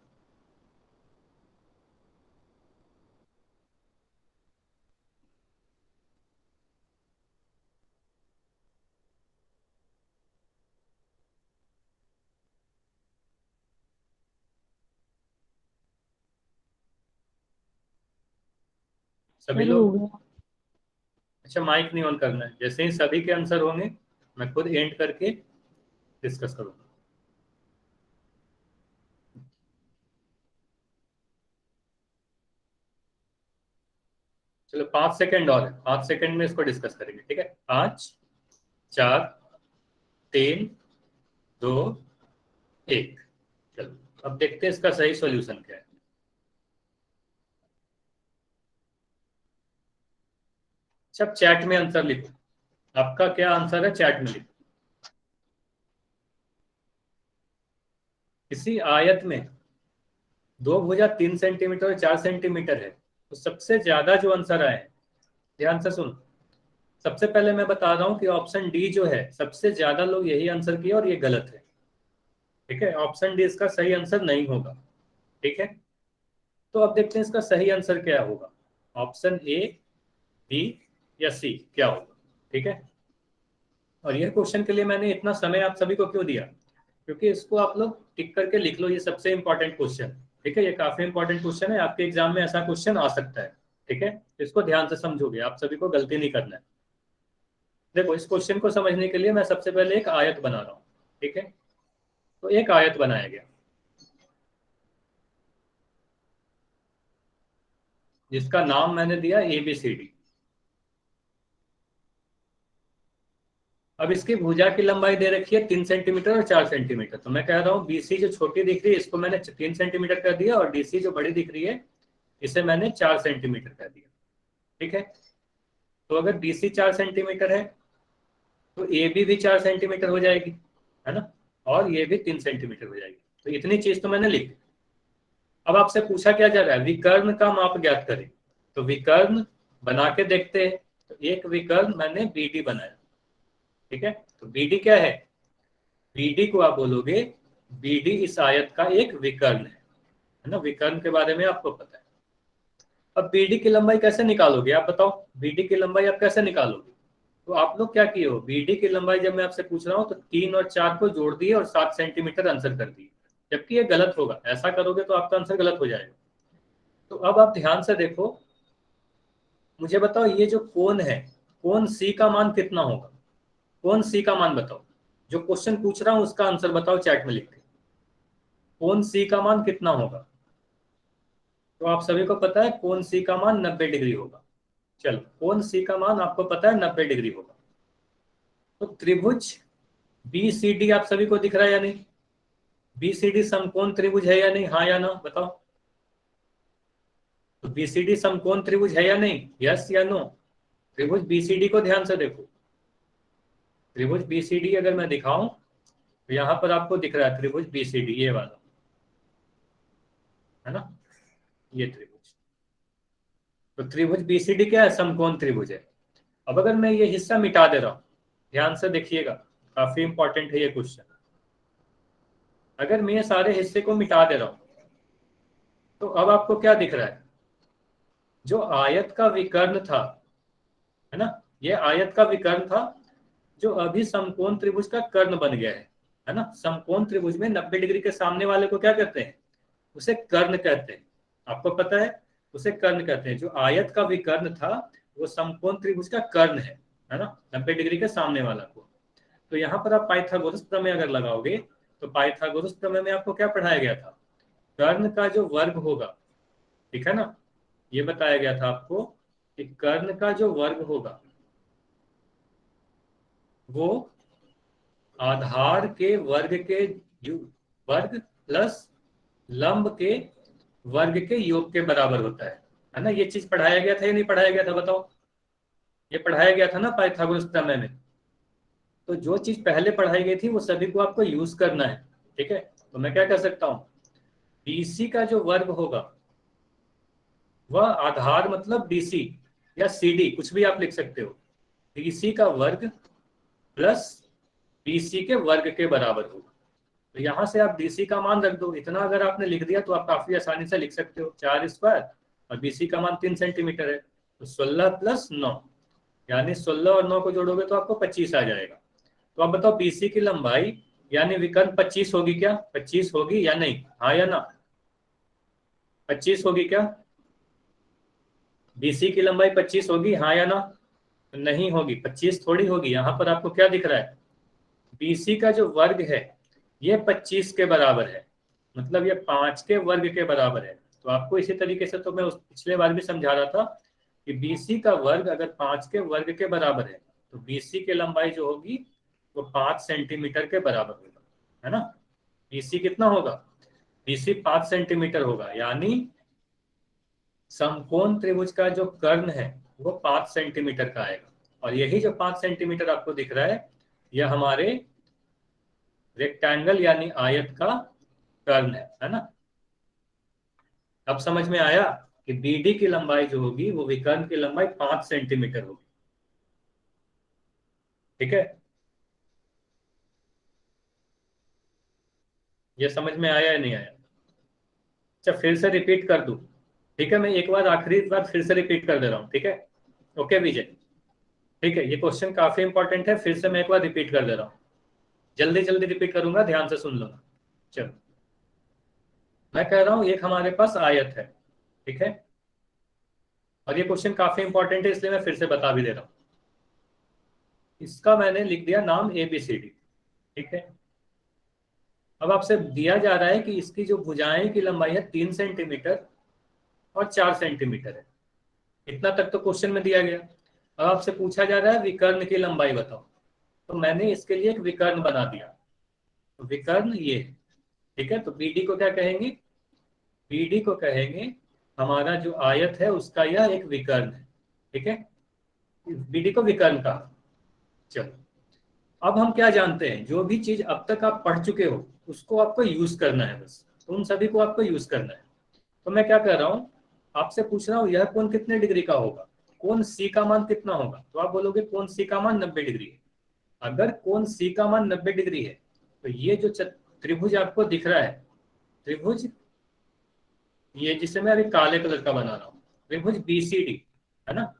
सभी लोग, अच्छा माइक नहीं ऑन करना है, जैसे ही सभी के आंसर होंगे मैं खुद एंड करके डिस्कस करूंगा। चलो 5 सेकंड और है, 5 सेकंड में इसको डिस्कस करेंगे, ठीक है। 5 4 3 2 1। चलो अब देखते हैं इसका सही सॉल्यूशन क्या है। सब चैट में आंसर लिखो, आपका क्या आंसर है चैट में लिखो। इसी आयत में दो भुजा 3 सेंटीमीटर और 4 सेंटीमीटर है तो सबसे ज्यादा जो आंसर आए, ध्यान से सुनो। सबसे पहले मैं बता रहा हूं कि ऑप्शन डी जो है सबसे ज्यादा लोग यही आंसर किए और ये गलत है, ठीक है। ऑप्शन डी इसका सही आंसर नहीं होगा, ठीक है। तो अब देखते हैं इसका सही आंसर क्या होगा, ऑप्शन ए, बी या सी क्या होगा, ठीक है। और यह क्वेश्चन के लिए मैंने इतना समय आप सभी को क्यों दिया, क्योंकि इसको आप लोग टिक करके लिख लो, ये सबसे इंपॉर्टेंट क्वेश्चन, ठीक है। ये काफी इंपॉर्टेंट क्वेश्चन है, आपके एग्जाम में ऐसा क्वेश्चन आ सकता है, ठीक है। इसको ध्यान से समझोगे, आप सभी को गलती नहीं करना है। देखो इस क्वेश्चन को समझने के लिए मैं सबसे पहले एक आयत बना रहा हूँ, ठीक है। तो एक आयत बनाया गया जिसका नाम मैंने दिया ABCD। अब इसकी भुजा की लंबाई दे रखी है 3 सेंटीमीटर और 4 सेंटीमीटर, तो मैं कह रहा हूँ BC जो छोटी दिख रही है इसको मैंने 3 सेंटीमीटर कर दिया और DC जो बड़ी दिख रही है इसे मैंने 4 सेंटीमीटर कर दिया, ठीक है। तो अगर BC 4 सेंटीमीटर है तो AB भी 4 सेंटीमीटर हो जाएगी, है ना, और ये भी 3 सेंटीमीटर हो जाएगी। तो इतनी चीज तो मैंने लिख दी। अब आपसे पूछा क्या जा रहा है, विकर्ण का माप ज्ञात करें। तो विकर्ण बना के देखते हैं। तो एक विकर्ण मैंने BD बनाया, ठीक है। तो BD क्या है, BD को आप बोलोगे BD इस आयत का एक विकर्ण है ना, विकर्ण के बारे में आपको पता है। अब BD की लंबाई कैसे निकालोगे आप बताओ, BD की लंबाई आप कैसे निकालोगे। तो आप लोग क्या किए हो, बीडी की लंबाई जब मैं आपसे पूछ रहा हूँ तो 3 और 4 को जोड़ दिए और 7 सेंटीमीटर आंसर कर दिए, जबकि ये गलत होगा, ऐसा करोगे तो आपका आंसर गलत हो जाएगा। तो अब आप ध्यान से देखो, मुझे बताओ ये जो कोण है, कोण सी का मान कितना होगा, कोण सी का मान बताओ, जो क्वेश्चन पूछ रहा हूं उसका आंसर बताओ चैट में लिख के, कोण सी का मान कितना होगा। तो आप सभी को पता है कोण सी का मान 90 डिग्री होगा। चलो, कोण सी का मान आपको पता है 90 डिग्री होगा। तो त्रिभुज बी सी डी आप सभी को दिख रहा है या नहीं, बी सी डी समकोण त्रिभुज है या नहीं, हाँ या ना बताओ। तो बी सी डी समकोण त्रिभुज है या नहीं, यस या नो। त्रिभुज बी सी डी को ध्यान से देखो, त्रिभुज बी सी डी अगर मैं दिखाऊं तो यहां पर आपको दिख रहा है त्रिभुज बी सी डी, ये वाला है ना, ये त्रिभुज। तो त्रिभुज बी सी डी क्या है, समकोण त्रिभुज है। अब अगर मैं ये हिस्सा मिटा दे रहा हूं, ध्यान से देखिएगा, काफी इंपॉर्टेंट है ये क्वेश्चन। अगर मैं ये सारे हिस्से को मिटा दे रहा हूं तो अब आपको क्या दिख रहा है, जो आयत का विकर्ण था, है ना, ये आयत का विकर्ण था जो अभी समकोण त्रिभुज का कर्ण बन गया है ना। समकोण त्रिभुज में 90 डिग्री के सामने वाले को क्या कहते हैं, उसे कर्ण कहते हैं, आपको पता है, उसे कर्ण कहते हैं। जो आयत का विकर्ण था वो समकोण त्रिभुज का कर्ण है ना, 90 डिग्री के सामने वाला को। तो यहाँ पर आप पाइथागोरस प्रमेय अगर लगाओगे तो पाइथागोरस प्रमेय में आपको क्या पढ़ाया गया था, कर्ण का जो वर्ग होगा, ठीक है ना, ये बताया गया था आपको कि कर्ण का जो वर्ग होगा वो आधार के वर्ग के वर्ग प्लस लंब के वर्ग के योग के बराबर होता है ना। ये चीज पढ़ाया गया था या नहीं पढ़ाया गया था बताओ, ये पढ़ाया गया था ना पाइथागोरस प्रमेय में। तो जो चीज पहले पढ़ाई गई थी वो सभी को आपको यूज करना है, ठीक है। तो मैं क्या कर सकता हूँ, बीसी का जो वर्ग होगा वह आधार मतलब बीसी या सीडी कुछ भी आप लिख सकते हो, बीसी का वर्ग प्लस बीसी के वर्ग के बराबर होगा। तो यहां से आप बीसी का मान रख दो, इतना अगर आपने लिख दिया तो आप काफी आसानी से लिख सकते हो, 4 स्क्वायर और बीसी का मान 3 सेंटीमीटर है, तो 16 प्लस 9, यानी 16 और 9 को जोड़ोगे तो आपको 25 आ जाएगा। तो आप बताओ बीसी की लंबाई यानी विकर्ण 25 होगी क्या, 25 होगी या नहीं, हाँ या ना, 25 होगी क्या, बीसी की लंबाई 25 होगी, हाँ या ना। नहीं होगी, 25 थोड़ी होगी। यहां पर आपको क्या दिख रहा है, बीसी का जो वर्ग है ये 25 के बराबर है, मतलब ये 5 के वर्ग के बराबर है। तो आपको इसी तरीके से, तो मैं उस पिछले बार भी समझा रहा था कि बीसी का वर्ग अगर 5 के वर्ग के बराबर है तो बीसी की लंबाई जो होगी वो 5 सेंटीमीटर के बराबर होगा, है ना। बीसी कितना होगा, बीसी 5 सेंटीमीटर होगा, यानी समकोण त्रिभुज का जो कर्ण है वो 5 सेंटीमीटर का आएगा। और यही जो 5 सेंटीमीटर आपको दिख रहा है यह हमारे रेक्टेंगल यानी आयत का कर्ण है ना। अब समझ में आया कि बीडी की लंबाई जो होगी वो विकर्ण की लंबाई 5 सेंटीमीटर होगी, ठीक है। ये समझ में आया या नहीं आया, अच्छा फिर से रिपीट कर दूं, ठीक है, मैं एक बार आखिरी बार फिर से रिपीट कर दे रहा हूं, ठीक है। ओके विजय, ठीक है, ये क्वेश्चन काफी इंपॉर्टेंट है, फिर से मैं एक बार रिपीट कर दे रहा हूँ, जल्दी जल्दी रिपीट करूंगा, ध्यान से सुन लो। चलो, मैं कह रहा हूं एक हमारे पास आयत है, ठीक है, और ये क्वेश्चन काफी इंपॉर्टेंट है इसलिए मैं फिर से बता भी दे रहा हूं। इसका मैंने लिख दिया नाम ABCD, ठीक है। अब आपसे दिया जा रहा है कि इसकी जो भुजाएं की लंबाई है 3 सेंटीमीटर और 4 सेंटीमीटर है, इतना तक तो क्वेश्चन में दिया गया। अब आपसे पूछा जा रहा है विकर्ण की लंबाई बताओ, तो मैंने इसके लिए एक विकर्ण बना दिया, तो विकर्ण ये है, ठीक है। तो BD को क्या कहेंगे, BD को कहेंगे हमारा जो आयत है उसका यह एक विकर्ण है, ठीक है, BD को विकर्ण कहा। चलो, अब हम क्या जानते हैं, जो भी चीज अब तक आप पढ़ चुके हो उसको आपको यूज करना है, बस उन सभी को आपको यूज करना है। तो मैं क्या कर रहा हूं, आपसे पूछ रहा हूं यह कोण कितने डिग्री का होगा, कोण C का मान कितना होगा, तो आप बोलोगे कोण C का मान 90 डिग्री है। अगर कोण C का मान 90 डिग्री है तो ये जो त्रिभुज आपको दिख रहा है, त्रिभुज ये जिसे मैं अभी काले कलर का बना रहा हूँ, त्रिभुज BCD है ना,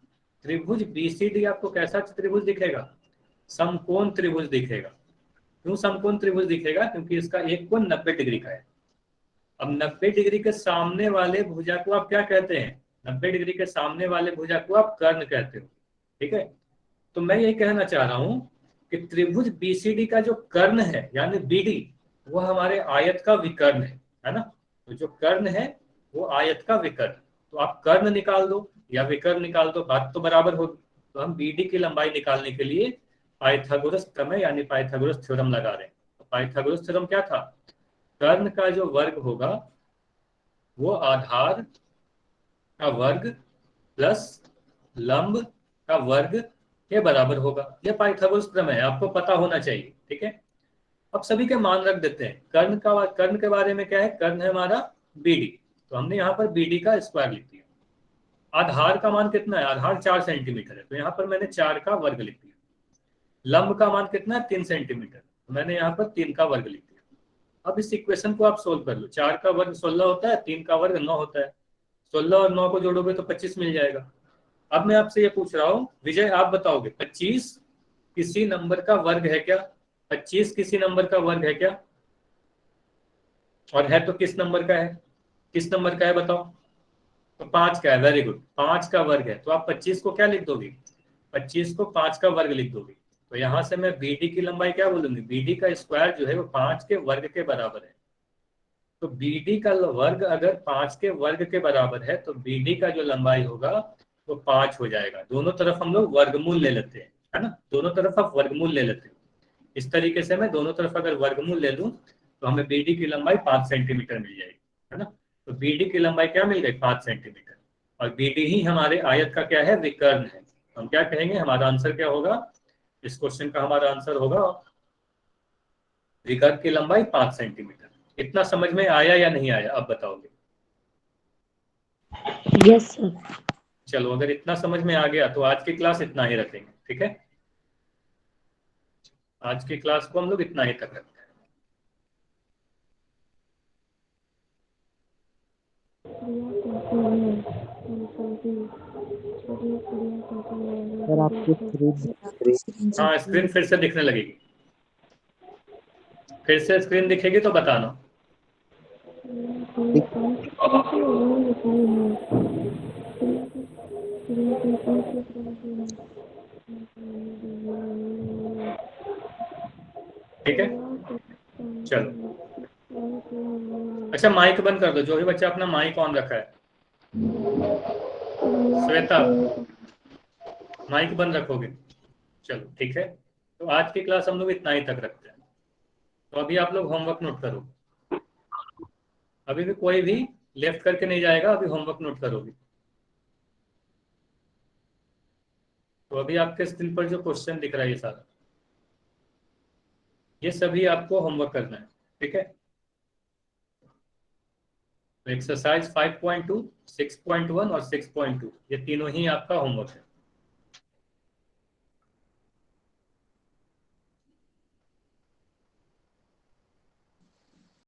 त्रिभुज बीसीडी आपको कैसा त्रिभुज दिखेगा? समकोण त्रिभुज दिखेगा। क्यों समकोण त्रिभुज दिखेगा? क्योंकि इसका एक कोण 90 डिग्री का है। अब 90 डिग्री के सामने वाले भुजा को आप क्या कहते हैं? 90 डिग्री के सामने वाले भुजा को आप कर्ण कहते हो। ठीक है, तो मैं ये कहना चाह रहा हूं कि त्रिभुज बीसीडी का जो कर्ण है यानी बीडी, वो हमारे आयत का विकर्ण है ना। तो जो कर्ण है वो आयत का विकर्ण, तो आप कर्ण निकाल दो या विकर्ण निकाल दो, बात तो बराबर होगी। तो हम बीडी की लंबाई निकालने के लिए पाइथागोरस प्रमेय यानी पाइथागोरस थ्योरम लगा रहे हैं। तो पाइथागोरस थ्योरम क्या था? कर्ण का जो वर्ग होगा वो आधार का वर्ग प्लस लंब का वर्ग के बराबर होगा। यह पाइथागोरस प्रमेय है, आपको पता होना चाहिए। ठीक है, अब सभी के मान रख देते हैं। कर्ण के बारे में क्या है? कर्ण है हमारा बीडी, तो हमने यहाँ पर बीडी का स्क्वायर लिख दिया। आधार का मान कितना है? आधार 4 सेंटीमीटर है, तो यहाँ पर मैंने 4 का वर्ग लिख दिया। लंब का मान कितना है? 3 सेंटीमीटर, तो मैंने यहाँ पर 3 का वर्ग लिख दिया। अब इस इक्वेशन को आप सोल्व कर लो। 4 का वर्ग 16 होता है, 3 का वर्ग 9 होता है। 16 और 9 को जोड़ोगे तो 25 मिल जाएगा। अब मैं आपसे ये पूछ रहा हूँ, विजय आप बताओगे 25 किसी नंबर का वर्ग है क्या? 25 किसी नंबर का वर्ग है क्या? और है तो किस नंबर का है? किस नंबर का है बताओ? तो 5 का है। वेरी गुड, 5 का वर्ग है। तो आप 25 को क्या लिख दोगे? 25 को 5 का वर्ग लिख दोगे। तो यहां से मैं बीडी की लंबाई क्या बोलूंगी? बीडी का स्क्वायर जो है वो 5 के वर्ग के बराबर है। तो बीडी का वर्ग अगर 5 के वर्ग के बराबर है तो बीडी का जो लंबाई होगा वो 5 हो जाएगा। दोनों तरफ हम लोग वर्गमूल ले लेते हैं, है ना। दोनों तरफ आप वर्गमूल ले लेते हो। इस तरीके से मैं दोनों तरफ अगर वर्गमूल ले लूं तो हमें बीडी की लंबाई 5 सेंटीमीटर मिल जाएगी, है ना। तो बीडी की लंबाई क्या मिल गई? 5 सेंटीमीटर। और बीडी ही हमारे आयत का क्या है? विकर्ण है। हम क्या कहेंगे? हमारा आंसर क्या होगा इस क्वेश्चन का? हमारा आंसर होगा विकर्ण की लंबाई 5 सेंटीमीटर। इतना समझ में आया या नहीं आया, अब बताओगे? Yes sir. चलो, अगर इतना समझ में आ गया तो आज की क्लास इतना ही रखेंगे। ठीक है, आज की क्लास को हम लोग इतना ही तक रखते हैं। सर आपकी स्क्रीन हाँ, स्क्रीन फिर से दिखने लगेगी। फिर से स्क्रीन दिखेगी तो बताना। ठीक है, चलो। अच्छा, माइक बंद कर दो। जो भी बच्चा अपना माइक ऑन रखा है, श्वेता माइक बंद रखोगे? चलो ठीक है, तो आज की क्लास हम लोग इतना ही तक रखते हैं। तो अभी आप लोग होमवर्क नोट करो। अभी भी कोई भी लेफ्ट करके नहीं जाएगा, अभी होमवर्क नोट करोगे। तो अभी आपके स्क्रीन पर जो क्वेश्चन दिख रहा है ये सारा, ये सभी आपको होमवर्क करना है। ठीक है, तो एक्सरसाइज 5.2, 6.1 और 6.2 ये तीनों ही आपका होमवर्क है।